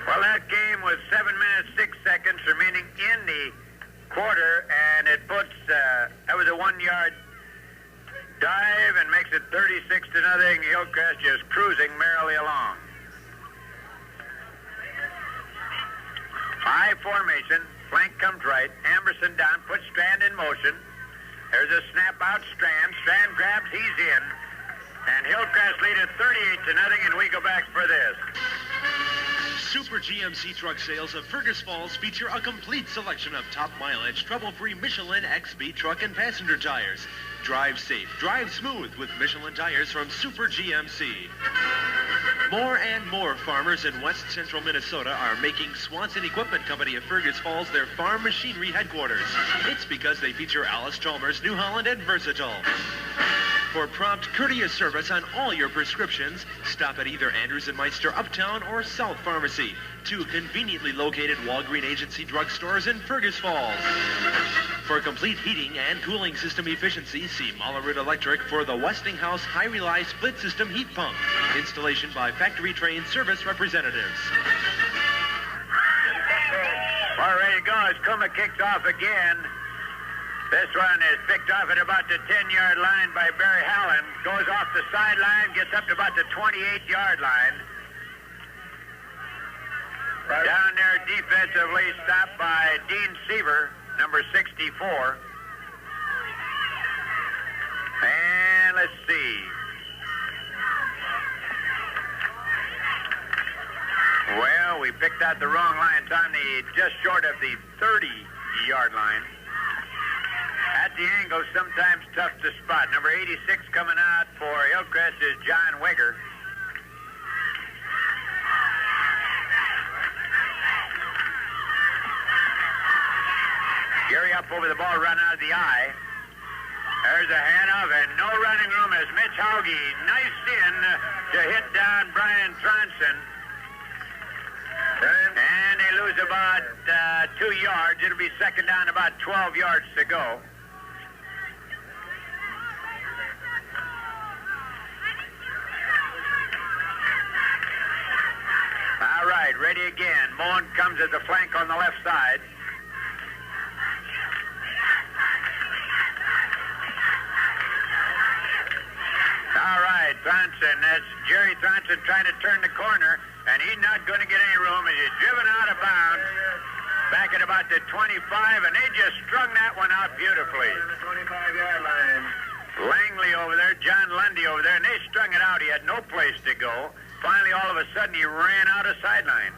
Speaker 1: Well, that game was 7 minutes, 6 seconds remaining in the quarter, and it puts, that was a 1-yard dive and makes it 36-0. Hillcrest just cruising merrily along. I formation, flank comes right, Amberson down, puts Strand in motion. There's a snap out, Strand grabs, he's in, and Hillcrest lead it 38-0, and we go back for this.
Speaker 2: Super GMC truck sales of Fergus Falls feature a complete selection of top mileage, trouble-free Michelin XB truck and passenger tires. Drive safe, drive smooth with Michelin tires from Super GMC. More and more farmers in west central Minnesota are making Swanson Equipment Company of Fergus Falls their farm machinery headquarters. It's because they feature Alice Chalmers, New Holland, and Versatile. For prompt, courteous service on all your prescriptions, stop at either Andrews & Meister Uptown or South Pharmacy, 2 conveniently located Walgreen Agency drugstores in Fergus Falls. For complete heating and cooling system efficiency, see Mollerud Electric for the Westinghouse High Rely Split System Heat Pump. Installation by factory-trained service representatives.
Speaker 1: All ready to go as Kuma kicks off again. This one is picked off at about the 10-yard line by Barry Hallen. Goes off the sideline, gets up to about the 28-yard line. Down there defensively, stopped by Dean Seaver, number 64. And let's see. Well, we picked out the wrong line. It's on the just short of the 30-yard line. At the angle, sometimes tough to spot. Number 86 coming out for Hillcrest is John Wigger. Gary up over the ball, run out of the eye. There's a handoff and no running room as Mitch Hauge knifes in to hit down Brian Tronson. And they lose about 2 yards. It'll be second down, about 12 yards to go. All right, ready again. Moen comes at the flank on the left side. All right, Tronson. That's Jerry Tronson trying to turn the corner, and he's not going to get any room as he's driven out of bounds back at about the 25, and they just strung that one out beautifully.
Speaker 3: On the 25-yard line.
Speaker 1: Langley over there, John Lundy over there, and they strung it out. He had no place to go. Finally, all of a sudden, he ran out of sideline.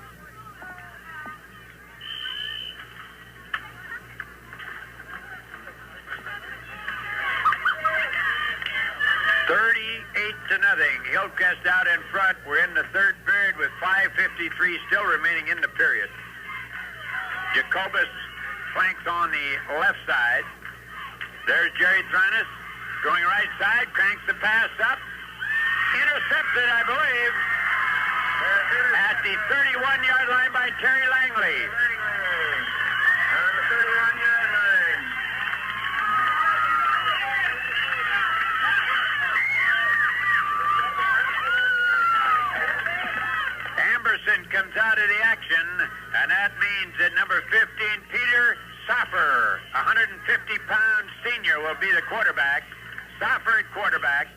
Speaker 1: Hillcrest out in front. We're in the third period with 5:53 still remaining in the period. Jacobus flanks on the left side. There's Jerry Thranis going right side, cranks the pass up. Intercepted, I believe. At the 31-yard line by Terry Langley.
Speaker 3: On the 31-yard line.
Speaker 1: Amberson comes out of the action, and that means that number 15, Peter Soffer, 150-pound senior, will be the quarterback. Soffer at quarterback.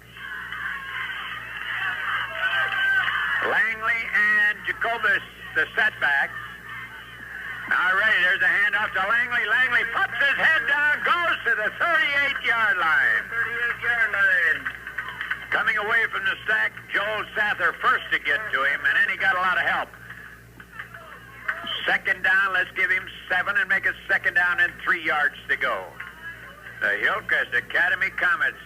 Speaker 1: Langley and Jacobus, the setback. All right, there's a handoff to Langley. Langley puts his head down, goes to the 38-yard line.
Speaker 3: 38-yard line.
Speaker 1: Coming away from the stack, Joel Sather first to get to him, and then he got a lot of help. Second down, let's give him 7 and make it second down and 3 yards to go. The Hillcrest Academy Comets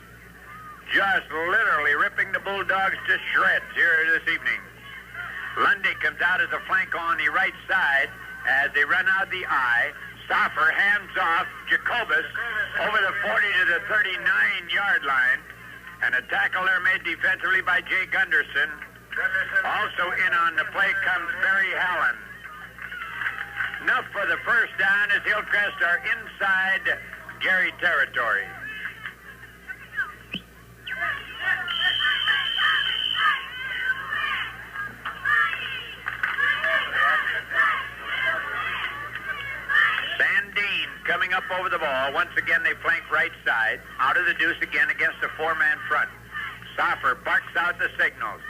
Speaker 1: just literally ripping the Bulldogs to shreds here this evening. Lundy comes out as a flank on the right side as they run out the I. Stoffer hands off Jacobus over the 40 to the 39-yard line. And a tackle there made defensively by Jake Gunderson. Also in on the play comes Barry Hallen. Enough for the first down as Hillcrest are inside Gary territory. Sandine coming up over the ball. Once again, they flank right side. Out of the deuce again against a 4-man front. Stoffer barks out the signals.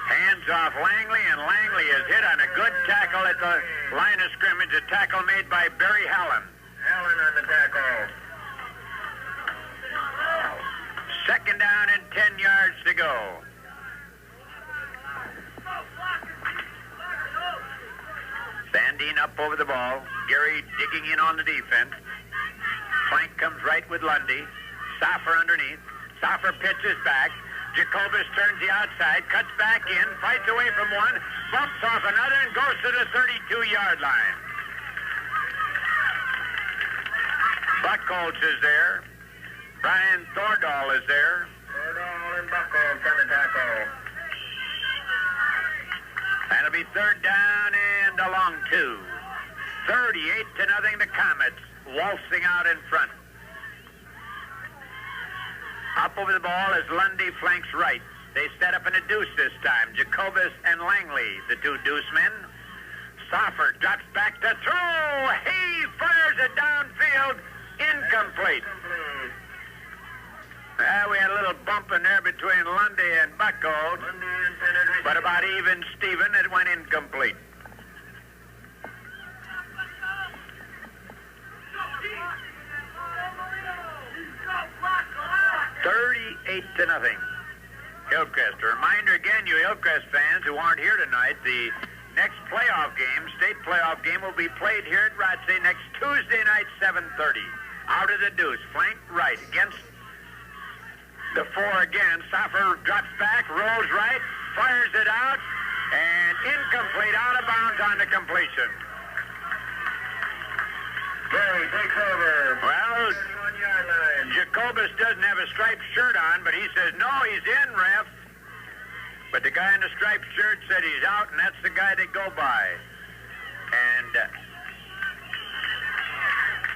Speaker 1: Hands off Langley, and Langley is hit on a good tackle at the line of scrimmage. A tackle made by Barry Hallen.
Speaker 3: Allen on the tackle.
Speaker 1: Second down and 10 yards to go. Sandine up over the ball. Gary digging in on the defense. Flank comes right with Lundy. Stoffer underneath. Stoffer pitches back. Jacobus turns the outside, cuts back in, fights away from one, bumps off another, and goes to the 32-yard line. Buckholz is there. Brian Thordahl is there.
Speaker 3: Thordahl and Buckholz on the tackle.
Speaker 1: That'll be third down and a long 2. 38-0, the Comets waltzing out in front. Up over the ball as Lundy flanks right. They set up in a deuce this time. Jacobus and Langley, the two deuce men. Stoffer drops back to throw. He fires it downfield. Incomplete. We had a little bump in there between Lundy and Buckholz. But about even Steven, it went incomplete. 38-0. Hillcrest. A reminder again, you Hillcrest fans who aren't here tonight, the next playoff game, state playoff game, will be played here at Rotsey next Tuesday night, 7:30. Out of the deuce, flank right against the 4 again. Stoffer drops back, rolls right, fires it out, and incomplete, out of bounds on the completion.
Speaker 3: Gary takes over.
Speaker 1: Well, Jacobus doesn't have a striped shirt on, but he says, no, he's in, ref. But the guy in the striped shirt said he's out, and that's the guy they go by. And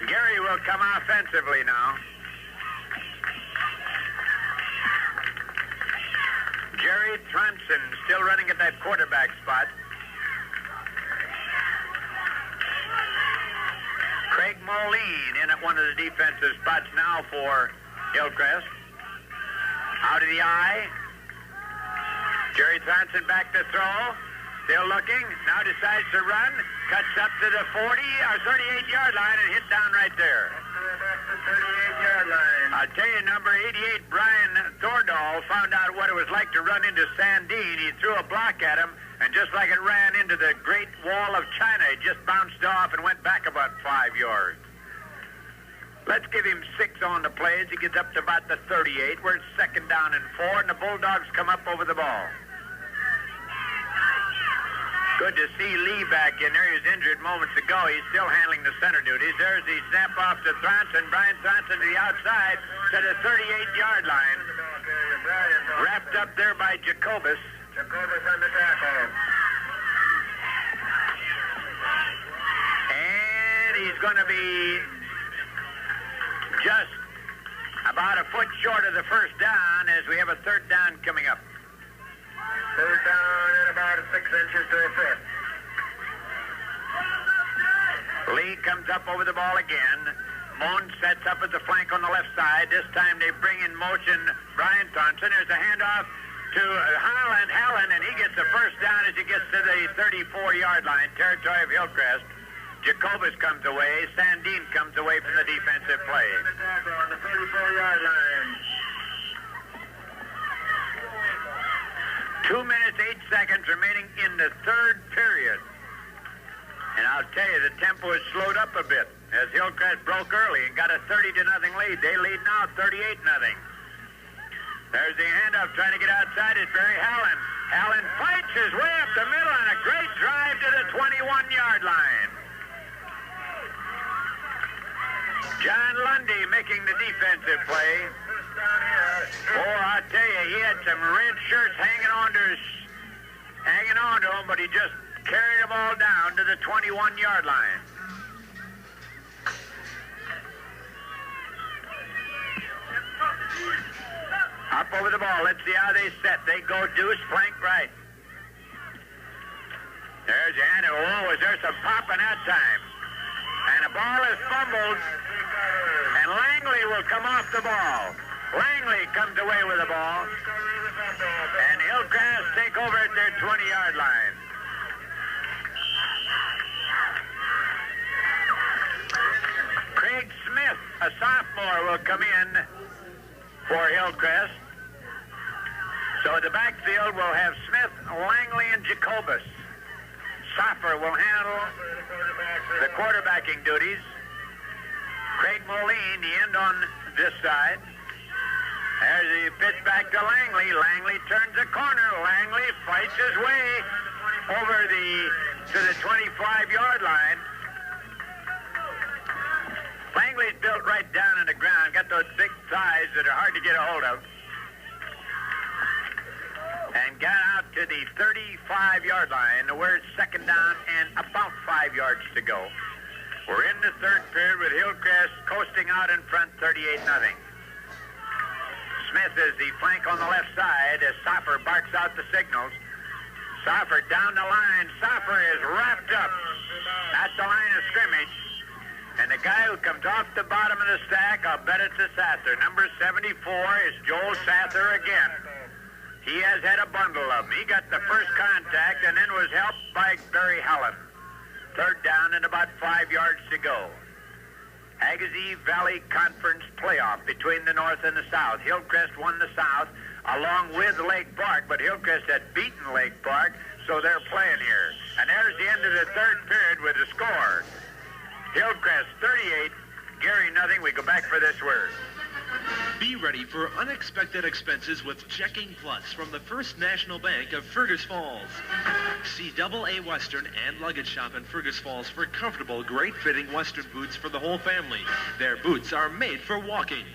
Speaker 1: Gary will come offensively now. Jerry Tronson still running at that quarterback spot. Craig Moline in at one of the defensive spots now for Hillcrest. Out of the eye. Jerry Tronson back to throw. Still looking. Now decides to run. Cuts up to the 40 or 38-yard line and hit down right there.
Speaker 3: That's the 38-yard line.
Speaker 1: I'll tell you, number 88, Brian Thordahl, found out what it was like to run into Sandine. He threw a block at him, and just like it ran into the Great Wall of China, it just bounced off and went back about 5 yards. Let's give him 6 on the play as he gets up to about the 38. We're at second down and 4, and the Bulldogs come up over the ball. Good to see Lee back in there. He was injured moments ago. He's still handling the center duties. There's the snap off to Tronson. Brian Tronson to the outside to the 38-yard line. Wrapped up there by Jacobus.
Speaker 3: Jacobus on the tackle.
Speaker 1: is going to be just about a foot short of the first down as we have a third down coming up.
Speaker 3: Third down and about 6 inches to a foot.
Speaker 1: Lee comes up over the ball again. Moan sets up at the flank on the left side. This time they bring in motion Brian Thompson. There's a handoff to Allen, and he gets the first down as he gets to the 34-yard line, territory of Hillcrest. Jacobus comes away. Sandine comes away from the defensive play.
Speaker 3: On the 34-yard line.
Speaker 1: 2 minutes, 8 seconds remaining in the third period. And I'll tell you, the tempo has slowed up a bit as Hillcrest broke early and got a 30-0 lead. They lead now 38-0. There's the handoff trying to get outside. It's Barry Hallen. Hallen fights his way up the middle and a great drive to the 21-yard line. John Lundy making the defensive play. Oh, I'll tell you, he had some red shirts hanging on to him, but he just carried the ball down to the 21-yard line. Up over the ball. Let's see how they set. They go deuce, flank right. There's your hand. Oh, was there some popping that time? And the ball is fumbled, and Langley will come off the ball. Langley comes away with the ball, and Hillcrest take over at their 20-yard line. Craig Smith, a sophomore, will come in for Hillcrest. So the backfield will have Smith, Langley, and Jacobus. Soffer will handle the quarterbacking duties. Craig Moline, the end on this side. As he pitch back to Langley. Langley turns the corner. Langley fights his way over to the 25-yard line. Langley's built right down in the ground. Got those big thighs that are hard to get a hold of. And got out to the 35-yard line where it's second down and about 5 yards to go. We're in the third period with Hillcrest coasting out in front 38-0. Smith is the flank on the left side as Soffer barks out the signals. Soffer down the line. Soffer is wrapped up at the line of scrimmage. And the guy who comes off the bottom of the stack, I'll bet it's a Sather. Number 74 is Joel Sather again. He has had a bundle of them. He got the first contact and then was helped by Barry Hallen. Third down and about 5 yards to go. Agassiz Valley Conference playoff between the North and the South. Hillcrest won the South along with Lake Park, but Hillcrest had beaten Lake Park, so they're playing here. And there's the end of the third period with the score. Hillcrest 38, Gary nothing. We go back for this word.
Speaker 2: Be ready for unexpected expenses with Checking Plus from the First National Bank of Fergus Falls. See AA Western and Luggage Shop in Fergus Falls for comfortable, great-fitting Western boots for the whole family. Their boots are made for walking.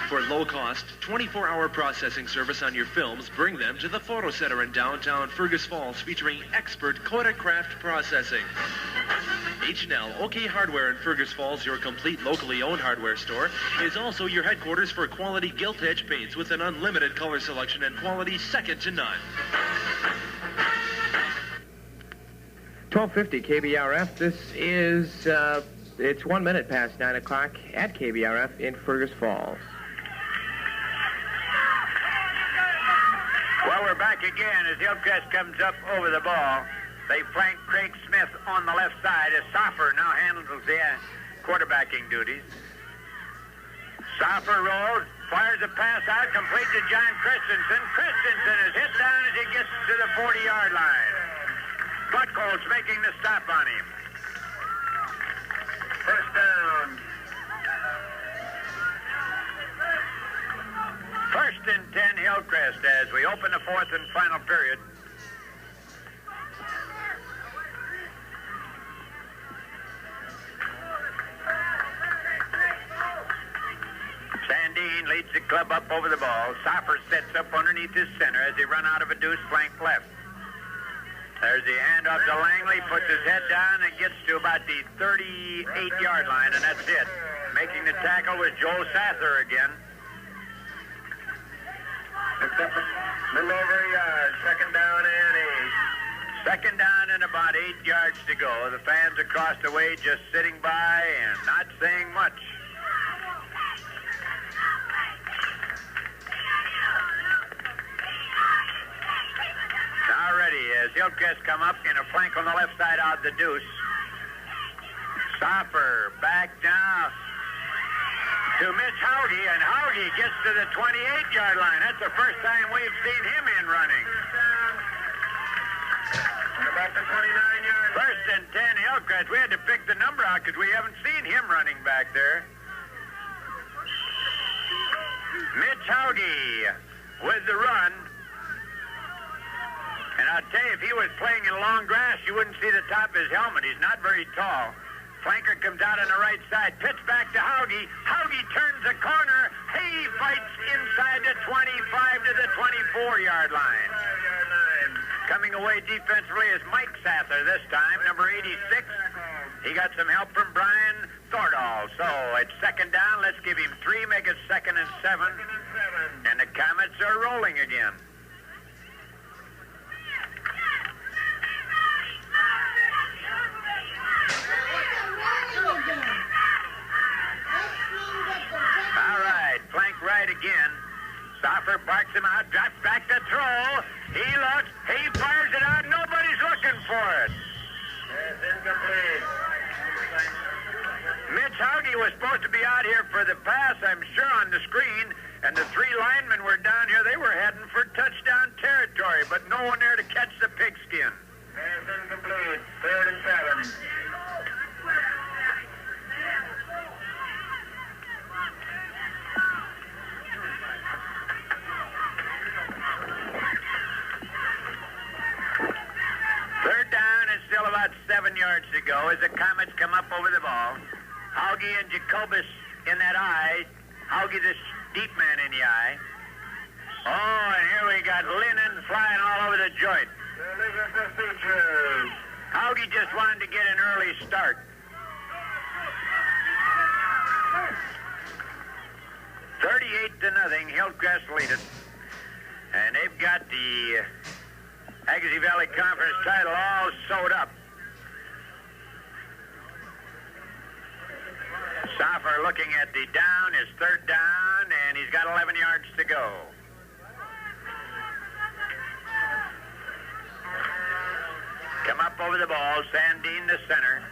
Speaker 2: For low-cost, 24-hour processing service on your films, bring them to the Photo Center in downtown Fergus Falls featuring expert Kodacraft processing. H&L OK Hardware in Fergus Falls, your complete locally owned hardware store, is also your headquarters for quality gilt-edge paints with an unlimited color selection and quality second to none.
Speaker 4: 1250 KBRF. This is, it's 1 minute past 9 o'clock at KBRF in Fergus Falls.
Speaker 1: Well, we're back again as Hillcrest comes up over the ball. They flank Craig Smith on the left side as Soffer now handles the quarterbacking duties. Soffer rolls, fires a pass out, complete to John Christensen. Christensen is hit down as he gets to the 40-yard line. Buckholz making the stop on him.
Speaker 3: First down.
Speaker 1: First and 10 Hillcrest as we open the fourth and final period. Sandine leads the club up over the ball. Soffer sets up underneath his center as they run out of a deuce flank left. There's the handoff to Langley, puts his head down and gets to about the 38-yard line, and that's it. Making the tackle was Joe Sather again.
Speaker 3: It's up a little over a yard. Second down and 8.
Speaker 1: Second down and about 8 yards to go. The fans across the way just sitting by and not saying much. Now ready as Hillcrest come up in a flank on the left side out the deuce. Stopper back now to Mitch Hauge, and Hauge gets to the 28-yard line. That's the first time we've seen him in running.
Speaker 3: And about the 29-yard line.
Speaker 1: First and 10 Hillcrest. We had to pick the number out because we haven't seen him running back there. Mitch Hauge with the run. And I'll tell you, if he was playing in long grass, you wouldn't see the top of his helmet. He's not very tall. Flanker comes out on the right side. Pitch back to Hauge. Hauge turns the corner. He fights inside the 25 to the 24-yard line. Coming away defensively is Mike Sather this time, number 86. He got some help from Brian Thordall. So it's second down. Let's give him 3, make it 2nd and 7. And the Comets are rolling again. All right, flank right again. Stoffer barks him out, drops back to throw. He looks, he fires it out, nobody's looking for it.
Speaker 3: It's incomplete.
Speaker 1: Mitch Hauge was supposed to be out here for the pass, I'm sure, on the screen, and the 3 linemen were down here. They were heading for touchdown territory, but no one there to catch the pigskin.
Speaker 3: It's incomplete. 3rd and 7.
Speaker 1: Third down and still about 7 yards to go as the Comets come up over the ball. Hauge and Jacobus in that eye. Hauge, this deep man in the eye. Oh, and here we got Lynn flying all over the joint. Hauge just wanted to get an early start. $38-0, Hillcrest lead it. And they've got the Agassiz Valley Conference title all sewed up. Stoffer looking at the down, his 3rd down, and he's got 11 yards to go. Come up over the ball, Sandine the center.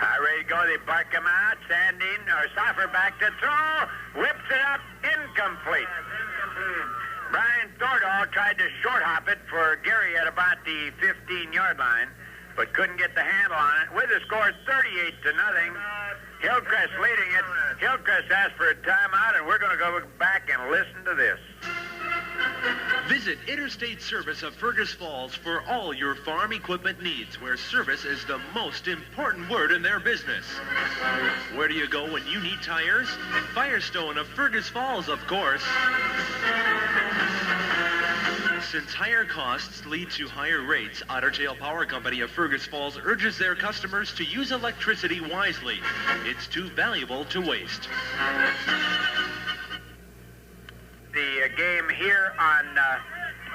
Speaker 1: All right, ready to go. They bark him out. Sandine, or Stoffer back to throw. Whips it up. Incomplete. Brian Thordall tried to short hop it for Gary at about the 15-yard line, but couldn't get the handle on it. With the score 38-0. Hillcrest leading it. Hillcrest asked for a timeout, and we're going to go back and listen to this.
Speaker 2: Visit Interstate Service of Fergus Falls for all your farm equipment needs, where service is the most important word in their business. Where do you go when you need tires? Firestone of Fergus Falls, of course. Since higher costs lead to higher rates, Otter Tail Power Company of Fergus Falls urges their customers to use electricity wisely. It's too valuable to waste.
Speaker 1: The game here on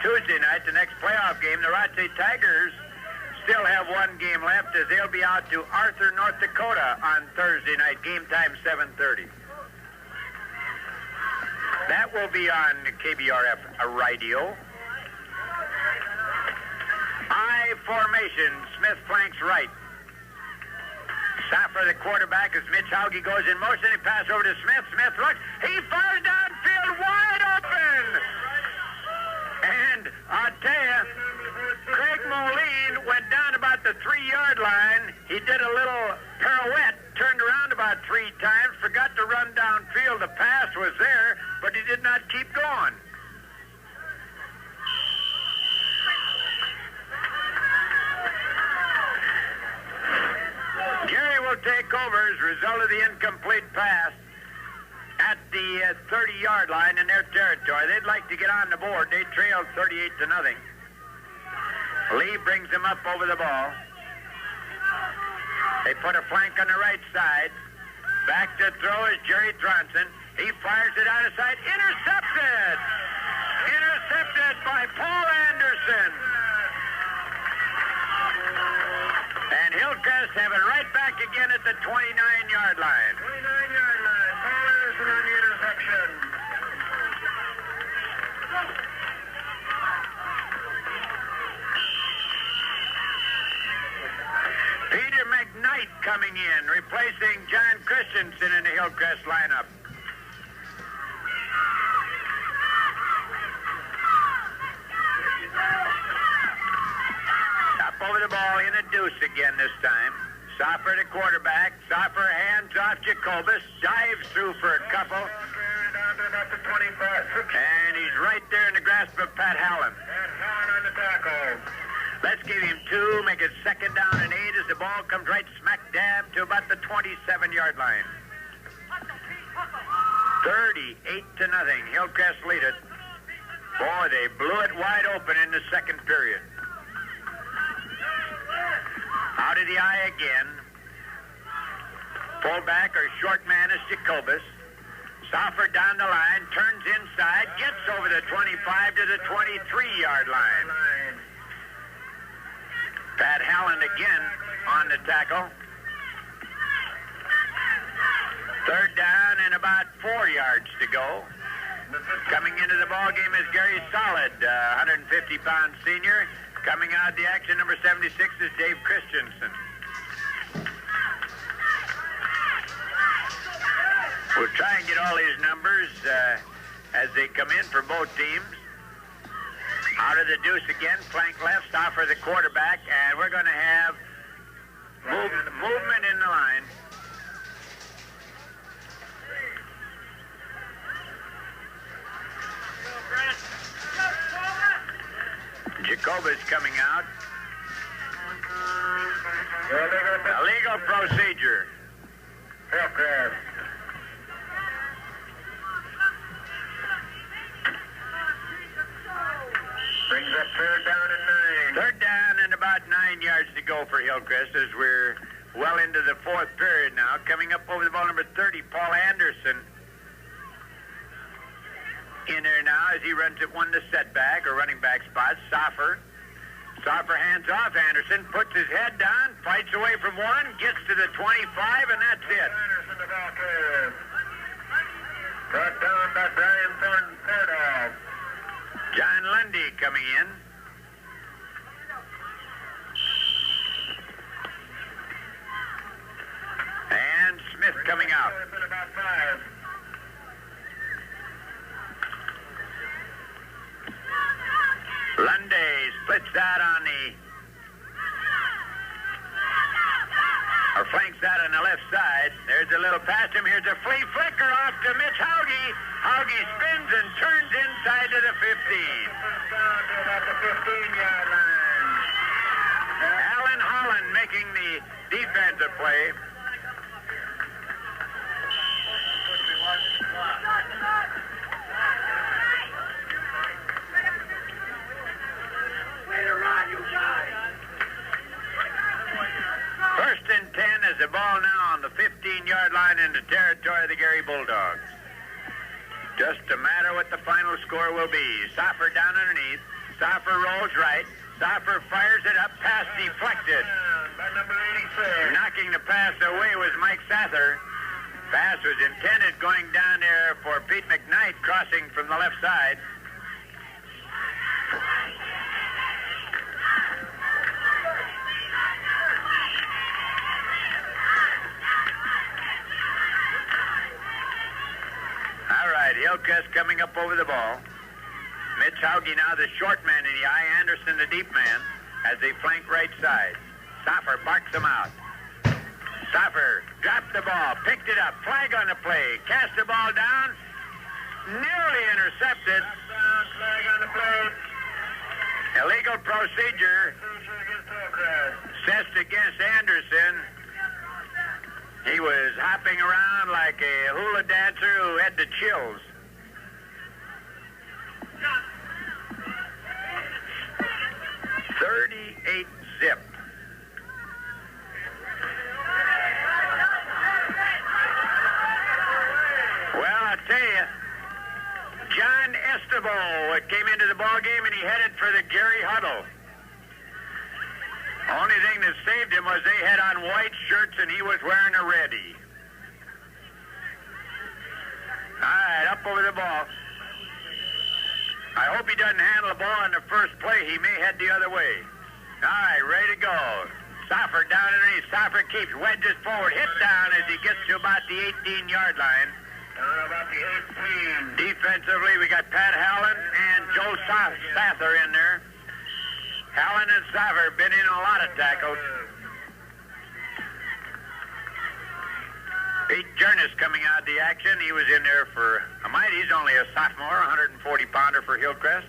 Speaker 1: Tuesday night, the next playoff game, the Rothsay Tigers still have 1 game left as they'll be out to Arthur, North Dakota on Thursday night. Game time 7:30. That will be on KBRF radio. I formation, Smith flanks right. Stoffer, the quarterback, as Mitch Hauge goes in motion. He passes over to Smith. Smith looks. He fires downfield wide open. And I'll tell you, Craig Moline went down about the 3-yard line. He did a little pirouette, turned around about 3 times, forgot to run downfield. The pass was there, but he did not keep going. Gary will take over as a result of the incomplete pass. At the 30-yard line in their territory. They'd like to get on the board. They trailed 38-0. Lee brings them up over the ball. They put a flank on the right side. Back to throw is Jerry Tronson. He fires it out of sight. Intercepted! Intercepted by Paul Anderson. And Hillcrest have it right back again at the 29-yard line.
Speaker 3: 29-yard line. Paul Anderson on the interception.
Speaker 1: Peter McKnight coming in, replacing John Christensen in the Hillcrest lineup. Up over the ball in a deuce again this time. Soffer the quarterback. Soffer hands off Jacobus. Dives through for a couple. And he's right there in the grasp of Pat Hallen.
Speaker 3: Pat Hallen on the tackle.
Speaker 1: Let's give him 2, make it 2nd down and 8 as the ball comes right smack dab to about the 27-yard line. 38-0. Hillcrest lead it. Boy, they blew it wide open in the second period. Out of the eye again. Fullback or short man is Jacobus. Soffer down the line, turns inside, gets over the 25 to the 23-yard line. Pat Hallen again on the tackle. 3rd down and about 4 yards to go. Coming into the ball game is Gary Solid, 150-pound senior. Coming out of the action, number 76 is Dave Christensen. We'll try and get all these numbers as they come in for both teams. Out of the deuce again, flank left, Soffer the quarterback, and we're going to have movement in the line. Jacobus coming out. Illegal procedure.
Speaker 3: Hillcrest. Brings up 3rd down and 9.
Speaker 1: 3rd down and about 9 yards to go for Hillcrest as we're well into the 4th period now. Coming up over the ball, number 30, Paul Anderson. In there now as he runs it one to setback or running back spot. Soffer hands off Anderson, puts his head down, fights away from one, gets to the 25, and that's it.
Speaker 3: Anderson the back there. Brought down by Brian Thorndorf.
Speaker 1: John Lundy coming in. And Smith coming out.
Speaker 3: About 5.
Speaker 1: Lundy splits that on the, or flanks that on the left side. There's a little pass him. Here's a flea flicker off to Mitch Hauge. Hauge spins and turns inside to the 15.
Speaker 3: Down to about the 15-yard line.
Speaker 1: Alan Holland making the defensive play. First and 10 is the ball now on the 15-yard line in the territory of the Gary Bulldogs. Just a matter what the final score will be. Soffer down underneath. Soffer rolls right. Soffer fires it up, pass deflected.
Speaker 3: By number 86.
Speaker 1: Knocking the pass away was Mike Sather. Pass was intended going down there for Pete McKnight, crossing from the left side. All right, Hillcrest coming up over the ball. Mitch Hauge now the short man in the eye. Anderson the deep man as they flank right side. Soffer barks them out. Soffer dropped the ball, picked it up, flag on the play, cast the ball down, nearly intercepted.
Speaker 3: Flag on the play.
Speaker 1: Illegal procedure assessed against Anderson. He was hopping around around like a hula dancer who had the chills. .38 zip. Well, I tell you, John Estebo came into the ball game and he headed for the Gary huddle. Only thing that saved him was they had on white shirts and he was wearing a reddy. All right, up over the ball. I hope he doesn't handle the ball in the first play. He may head the other way. All right, ready to go. Soffer down underneath. Soffer keeps, wedges forward, hit down as he gets to about the 18-yard line.
Speaker 3: About the 18.
Speaker 1: Defensively, we got Pat Howland and Joe Sather in there. Howland and Soffer been in a lot of tackles. Pete Jernis coming out of the action. He was in there for a mite. He's only a sophomore, 140-pounder for Hillcrest.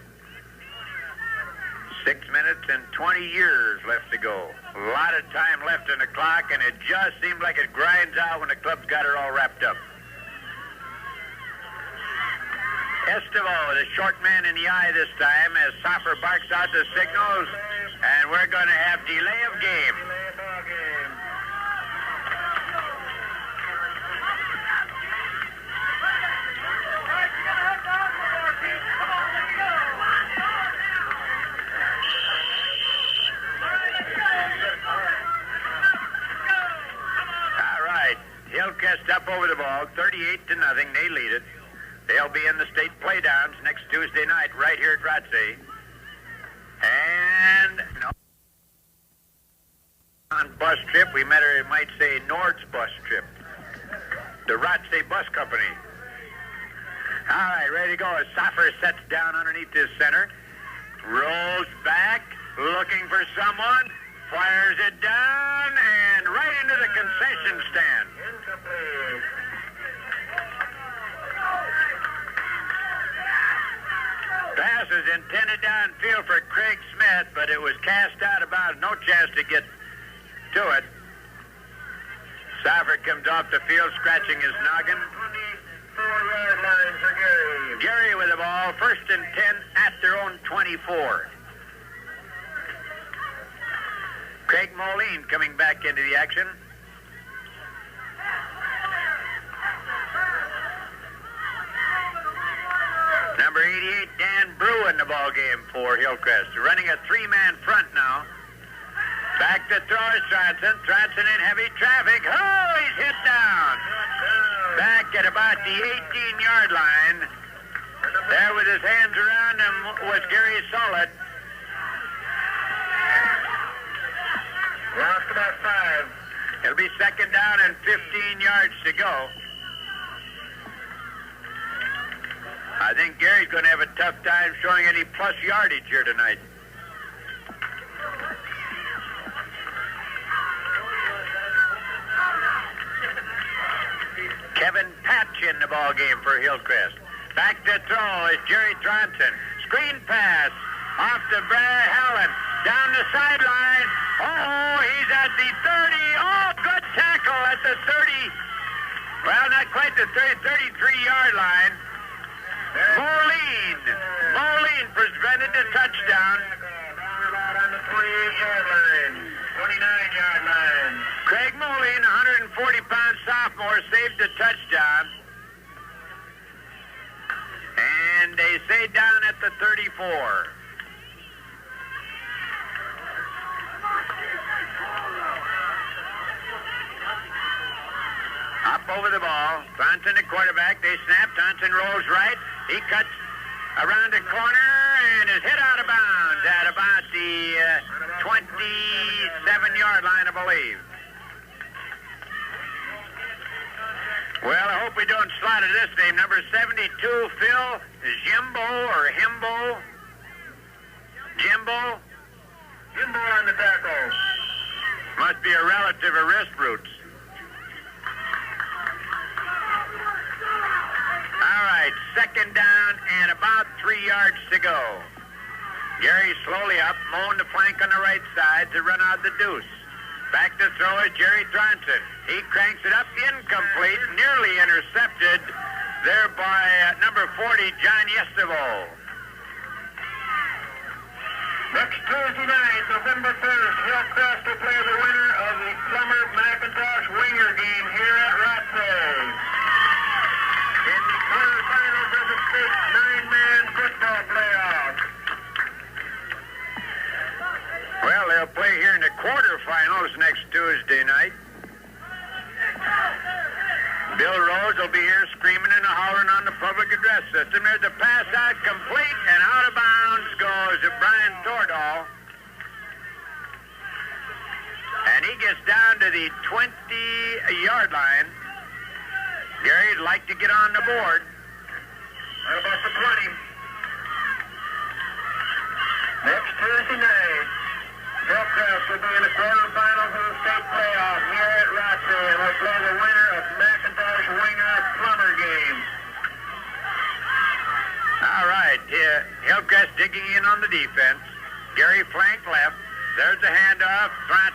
Speaker 1: 6 minutes and 20 years left to go. A lot of time left in the clock, and it just seems like it grinds out when the club's got it all wrapped up. Estebo, the short man in the eye this time, as Soffer barks out the signals, and we're going to have delay of game. Hillcrest up over the ball, 38-0. They lead it. They'll be in the state playdowns next Tuesday night right here at Rotsey. And on bus trip, we might say Nord's bus trip. The Rotsey Bus Company. All right, ready to go. As Soffer sets down underneath his center. Rolls back, looking for someone. Fires it down and right into the concession stand. Pass is intended downfield for Craig Smith, but it was cast out about no chance to get to it. Soffer comes off the field scratching his noggin.
Speaker 3: 24-yard line for Gary.
Speaker 1: Gary with the ball, 1st and 10 at their own 24. Craig Moline coming back into the action. Number 88, Dan Brew in the ball game for Hillcrest. Running a 3-man front now. Back to throw is Tronson. Tronson in heavy traffic. Oh, he's hit down. Back at about the 18-yard line. There with his hands around him was Gary Solid.
Speaker 3: Lost about 5.
Speaker 1: It'll be 2nd down and 15 yards to go. I think Gary's going to have a tough time showing any plus yardage here tonight. Kevin Patch in the ball game for Hillcrest. Back to throw is Jerry Tronson. Screen pass off to Brad Howland. Down the sideline. Oh, he's at the 30. Oh, good tackle at the 30. Well, not quite the 33-yard line. Moline prevented the touchdown.
Speaker 3: About on the 28-yard line. 29-yard line.
Speaker 1: Craig Moline, 140-pound sophomore, saved the touchdown. And they stay down at the 34. Up over the ball. Tronson, the quarterback. They snap. Tronson rolls right. He cuts around the corner and is hit out of bounds at about the 27-yard line, I believe. Well, I hope we don't slaughter this name. Number 72, Phil Jimbo or Himbo. Jimbo?
Speaker 3: Jimbo on the tackle.
Speaker 1: Must be a relative of wrist roots. All right, 2nd down and about 3 yards to go. Gary slowly up, mowing the flank on the right side to run out the deuce. Back to throw is Jerry Tronson. He cranks it up, incomplete, nearly intercepted there by number 40, John Yestivo.
Speaker 3: Next Tuesday night, November 1st, Hillcrest will play the winner of the Plummer McIntosh Winger game here at Rockford. In the quarterfinals of the state 9-man football playoff.
Speaker 1: Well, they'll play here in the quarterfinals next Tuesday night. Bill Rose will be here screaming and hollering on the public address system. There's a pass out complete, and out of bounds goes Brian Thordahl. And he gets down to the 20-yard line. Gary'd like to get on the board.
Speaker 3: Right about the 20. Next Tuesday night, Hillcrest will be in the quarterfinals of the state playoff here at Rockford, and will play the winner of McIntosh Winger Plummer game.
Speaker 1: All right, Hillcrest digging in on the defense. Gary flank left. There's a handoff. Brian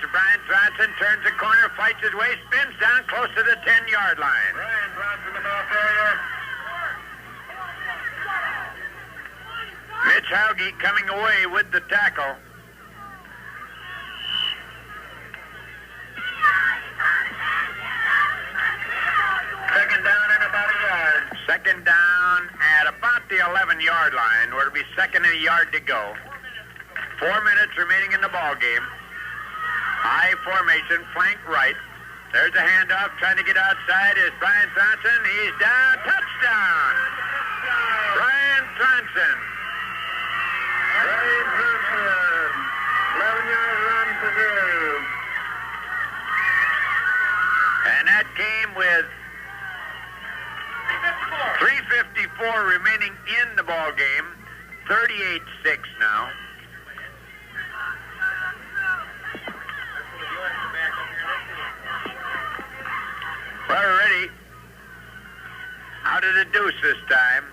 Speaker 1: Tronson turns the corner, fights his way, spins down close to the 10-yard line.
Speaker 3: Brian Tronson, the ball carrier.
Speaker 1: Mitch Hauge coming away with the tackle.
Speaker 3: Second down and about a yard.
Speaker 1: Second down at about the 11-yard line, where it'll be second and a yard to go. 4 minutes remaining in the ball game. High formation, flank right. There's a handoff, trying to get outside is Brian Tronson. He's down, touchdown! Brian Tronson.
Speaker 3: Brian Tronson, 11-yard run to do.
Speaker 1: And that came with 3:54 remaining in the ball game. 38-6 now. Well, we're ready. Out of the deuce this time.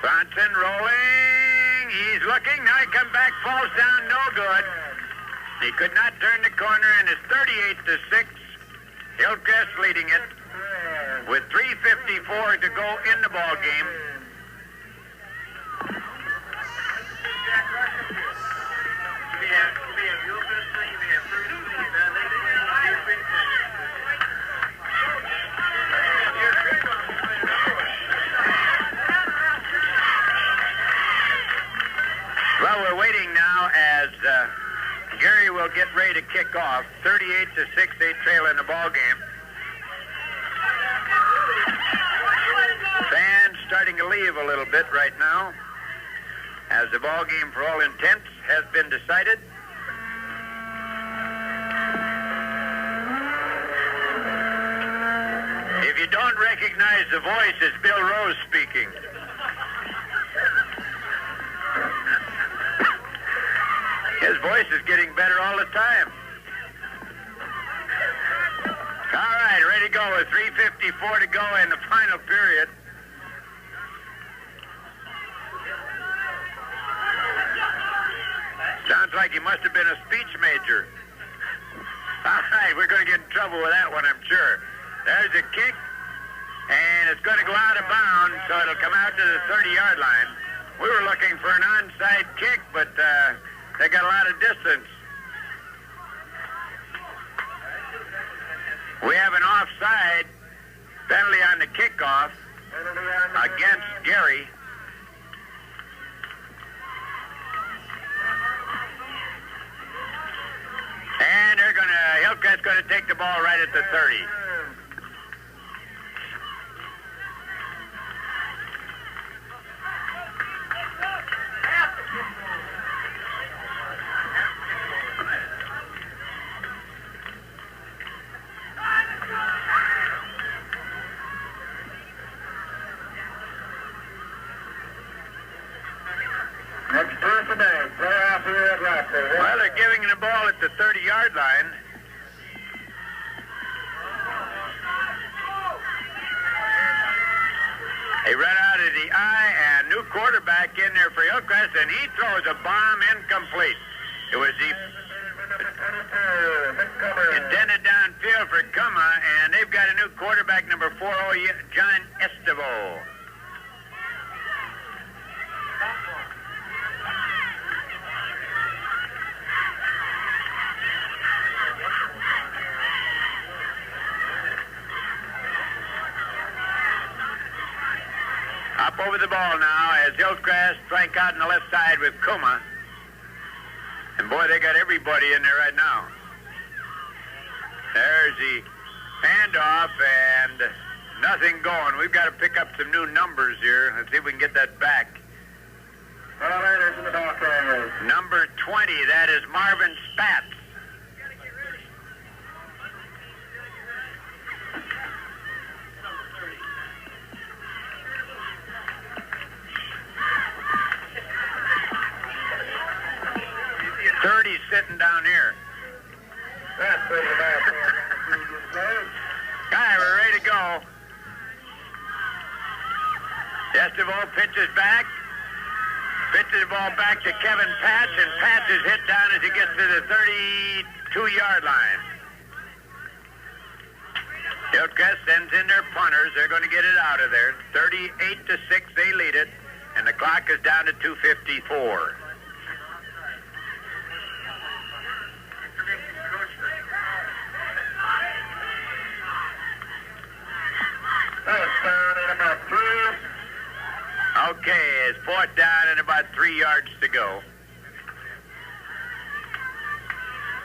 Speaker 1: Tronson rolling. He's looking. Now he comes back, falls down, no good. He could not turn the corner, and it's 38-6. Hillcrest leading it with 3:54 to go in the ball game. Well, we're waiting now as Gary will get ready to kick off. 38-6, they trail in the ball game. Fans starting to leave a little bit right now, as the ball game, for all intents, has been decided. If you don't recognize the voice, it's Bill Rose speaking. His voice is getting better all the time. All right, ready to go with 3:54 to go in the final period. Sounds like he must have been a speech major. All right, we're going to get in trouble with that one, I'm sure. There's a kick, and it's going to go out of bounds, so it'll come out to the 30-yard line. We were looking for an onside kick, but they got a lot of distance. We have an offside penalty on the kickoff against Gary. And Hillcrest's going to take the ball right at the 30. Well, they're giving the ball at the 30-yard line. They run out of the eye, and new quarterback in there for Hillcrest, and he throws a bomb incomplete. It was the Intended downfield for Cuma, and they've got a new quarterback, number 40, John Estevo. Up over the ball now as Hillcrest flank out on the left side with Cuma. And boy, they got everybody in there right now. There's the handoff and nothing going. We've got to pick up some new numbers here. Let's see if we can get that back. Number 20, that is Marvin Spatz. Sitting down here. All right, we're ready to go. Estevo pitches back. Pitches the ball back to Kevin Patch, and Patch is hit down as he gets to the 32-yard line. Hillcrest sends in their punters. They're going to get it out of there. 38-6, they lead it, and the clock is down to 2:54. Okay, it's fourth down and about 3 yards to go.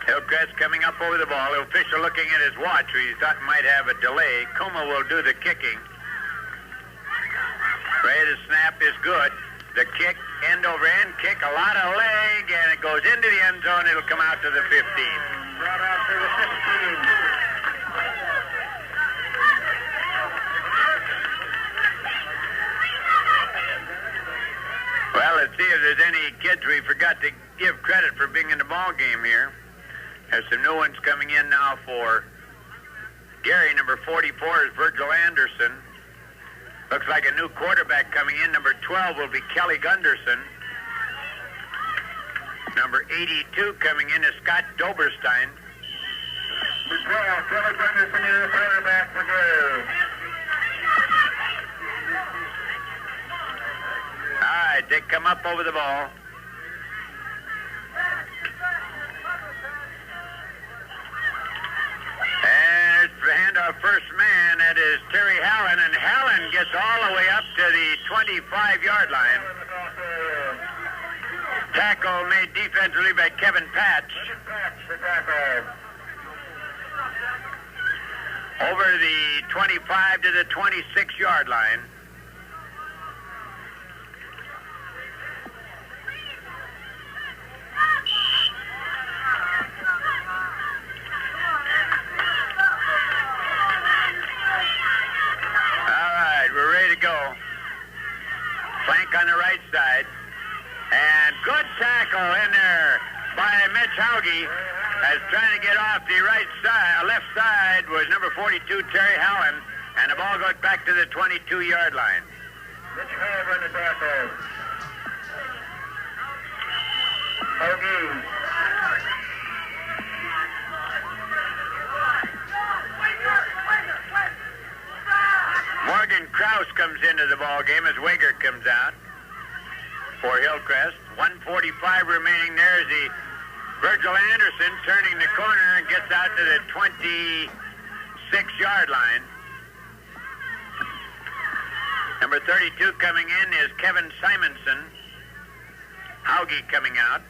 Speaker 1: Hillcrest coming up over the ball. The official looking at his watch. He thought he might have a delay. Cuma will do the kicking. Ready to snap is good. The kick, end over end kick, a lot of leg, and it goes into the end zone. It'll come out to the 15. Brought out to the 15. Well, let's see if there's any kids we forgot to give credit for being in the ball game here. There's some new ones coming in now for Gary. Number 44 is Virgil Anderson. Looks like a new quarterback coming in. Number 12 will be Kelly Gunderson. Number 82 coming in is Scott Doberstein. Number 12, Kelly Gunderson is the quarterback for Gary. All right, they come up over the ball. And it's the handoff first man. That is Terry Hallen, and Hallen gets all the way up to the 25-yard line. Tackle made defensively by Kevin Patch. Over the 25 to the 26-yard line. On the right side, and good tackle in there by Mitch Hauge as trying to get off the right side. Left side was number 42 Terry Hallen, and the ball goes back to the 22-yard line. Mitch Hauge on the tackle. Hauge. Morgan Krause comes into the ball game as Wager comes out for Hillcrest. 1:45 remaining. There's the Virgil Anderson turning the corner and gets out to the 26-yard line. Number 32 coming in is Kevin Simonson. Hauge coming out.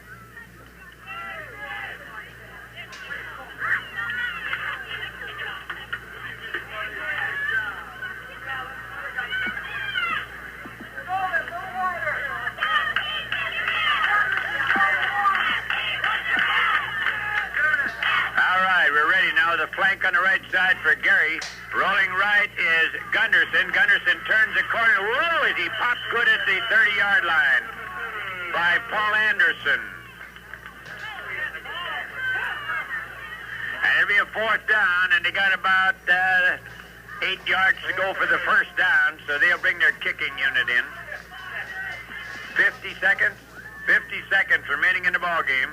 Speaker 1: The flank on the right side for Gary. Rolling right is Gunderson. Gunderson turns the corner. Whoa, as he pops good at the 30-yard line by Paul Anderson. And it'll be a fourth down, and they got about 8 yards to go for the first down, so they'll bring their kicking unit in. 50 seconds remaining in the ball game.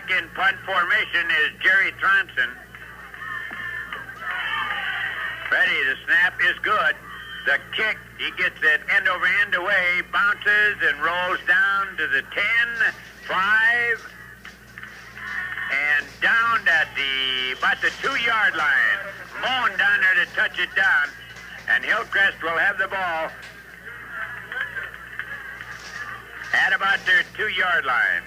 Speaker 1: back in punt formation is Jerry Tronson. Ready, the snap is good. The kick, he gets it end over end away, bounces and rolls down to the 10, 5, and down at about the 2-yard line. Moen down there to touch it down, and Hillcrest will have the ball at about their 2-yard line.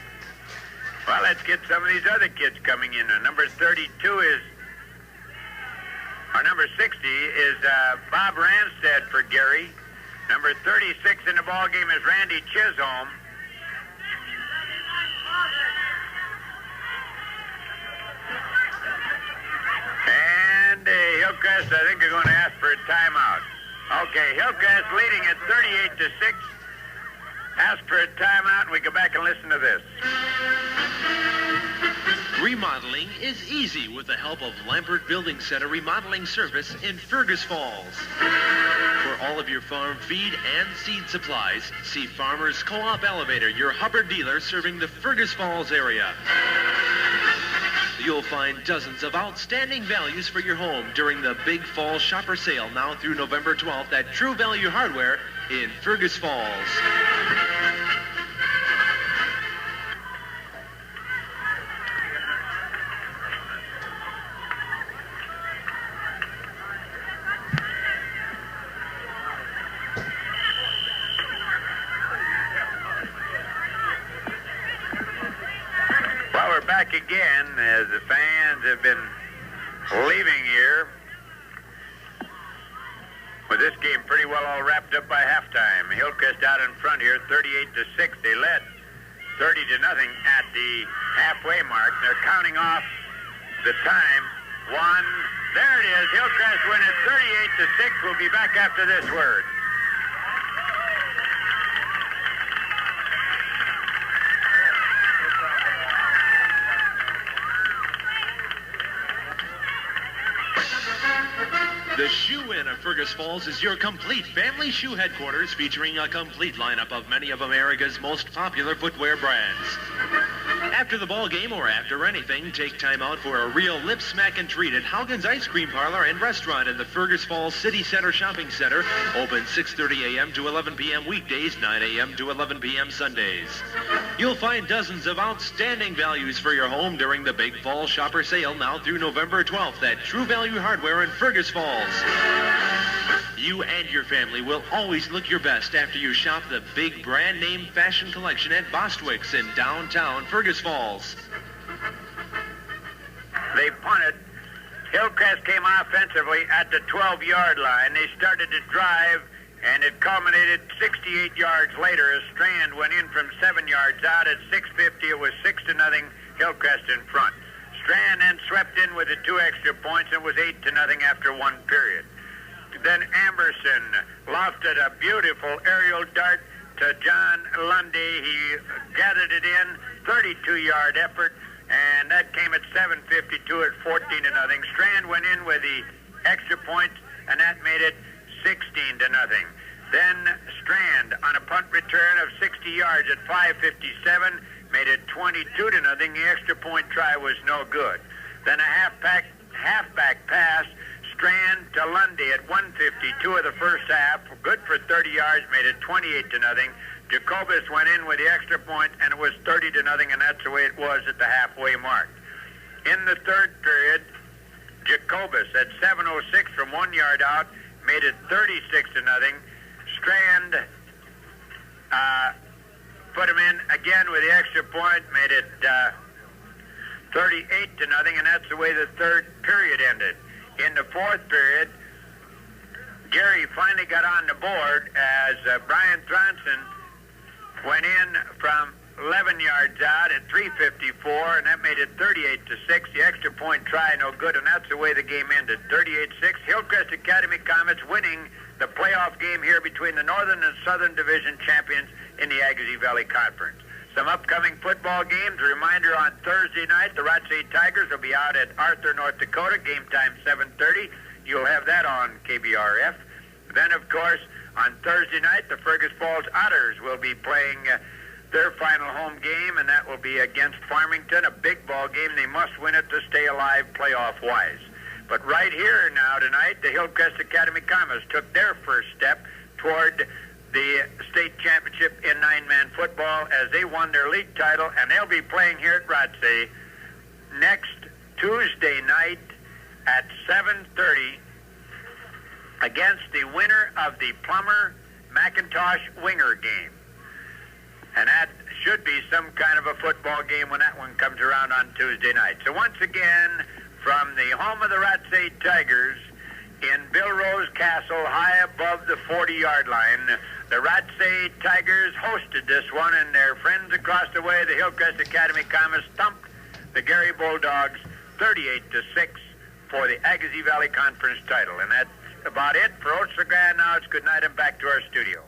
Speaker 1: Well, let's get some of these other kids coming in. Number 32 is, or number 60 is Bob Ranstead for Gary. Number 36 in the ball game is Randy Chisholm. And Hillcrest, I think, are going to ask for a timeout. Okay, Hillcrest leading at 38-6. Ask for a timeout, and we go back and listen to this.
Speaker 2: Remodeling is easy with the help of Lambert Building Center Remodeling Service in Fergus Falls. For all of your farm feed and seed supplies, see Farmers Co-op Elevator, your Hubbard dealer serving the Fergus Falls area. You'll find dozens of outstanding values for your home during the Big Fall Shopper Sale now through November 12th at True Value Hardware in Fergus Falls.
Speaker 1: Back again as the fans have been leaving here with this game pretty well all wrapped up by halftime. Hillcrest out in front here, 38-6. They led 30-0 at the halfway mark. They're counting off the time. There it is. Hillcrest win it 38-6. We'll be back after this word.
Speaker 2: The Shoe Inn of Fergus Falls is your complete family shoe headquarters featuring a complete lineup of many of America's most popular footwear brands. After the ball game or after anything, take time out for a real lip smack and treat at Haugen's Ice Cream Parlor and Restaurant in the Fergus Falls City Center Shopping Center, open 6:30 a.m. to 11 p.m. weekdays, 9 a.m. to 11 p.m. Sundays. You'll find dozens of outstanding values for your home during the Big Fall Shopper Sale now through November 12th at True Value Hardware in Fergus Falls. You and your family will always look your best after you shop the big brand name fashion collection at Bostwick's in downtown Fergus Falls.
Speaker 1: They punted. Hillcrest came offensively at the 12-yard line. They started to drive, and it culminated 68 yards later as Strand went in from 7 yards out. At 6:50, it was 6-0, Hillcrest in front. Strand then swept in with the 2 extra points and was 8-0 after 1 period. Then Amberson lofted a beautiful aerial dart to John Lundy. He gathered it in, 32-yard effort, and that came at 7:52 at 14-0. Strand went in with the extra point, and that made it 16-0. Then Strand on a punt return of 60 yards at 5:57 made it 22-0. The extra point try was no good. Then a halfback pass, Strand to Lundy at 1:52 of the first half, good for 30 yards, made it 28-0. Jacobus went in with the extra point, and it was 30-0, and that's the way it was at the halfway mark. In the third period, Jacobus at 7:06 from 1 yard out made it 36-0. Strand put him in again with the extra point, made it 38-0, and that's the way the third period ended. In the fourth period, Gary finally got on the board as Brian Tronson went in from 11 yards out at 3:54, and that made it 38-6. The extra point try no good, and that's the way the game ended. 38-6. Hillcrest Academy Comets winning the playoff game here between the Northern and Southern Division champions in the Agassiz Valley Conference. Some upcoming football games. A reminder, on Thursday night, the Rotsey Tigers will be out at Arthur, North Dakota. Game time 7:30. You'll have that on KBRF. Then, of course, on Thursday night, the Fergus Falls Otters will be playing their final home game, and that will be against Farmington, a big ball game. They must win it to stay alive playoff-wise. But right here now tonight, the Hillcrest Academy Comets took their first step toward the state championship in nine-man football as they won their league title, and they'll be playing here at Rothsay next Tuesday night at 7:30 against the winner of the Plummer-McIntosh Winger game. And that should be some kind of a football game when that one comes around on Tuesday night. So once again, from the home of the Rothsay Tigers in Bill Rose Castle, high above the 40-yard line, the Rothsay Tigers hosted this one, and their friends across the way, the Hillcrest Academy Comets, thumped the Gary Bulldogs 38-6 for the Agassiz Valley Conference title. And that's about it for Oats LeGrand. Now it's good night and back to our studio.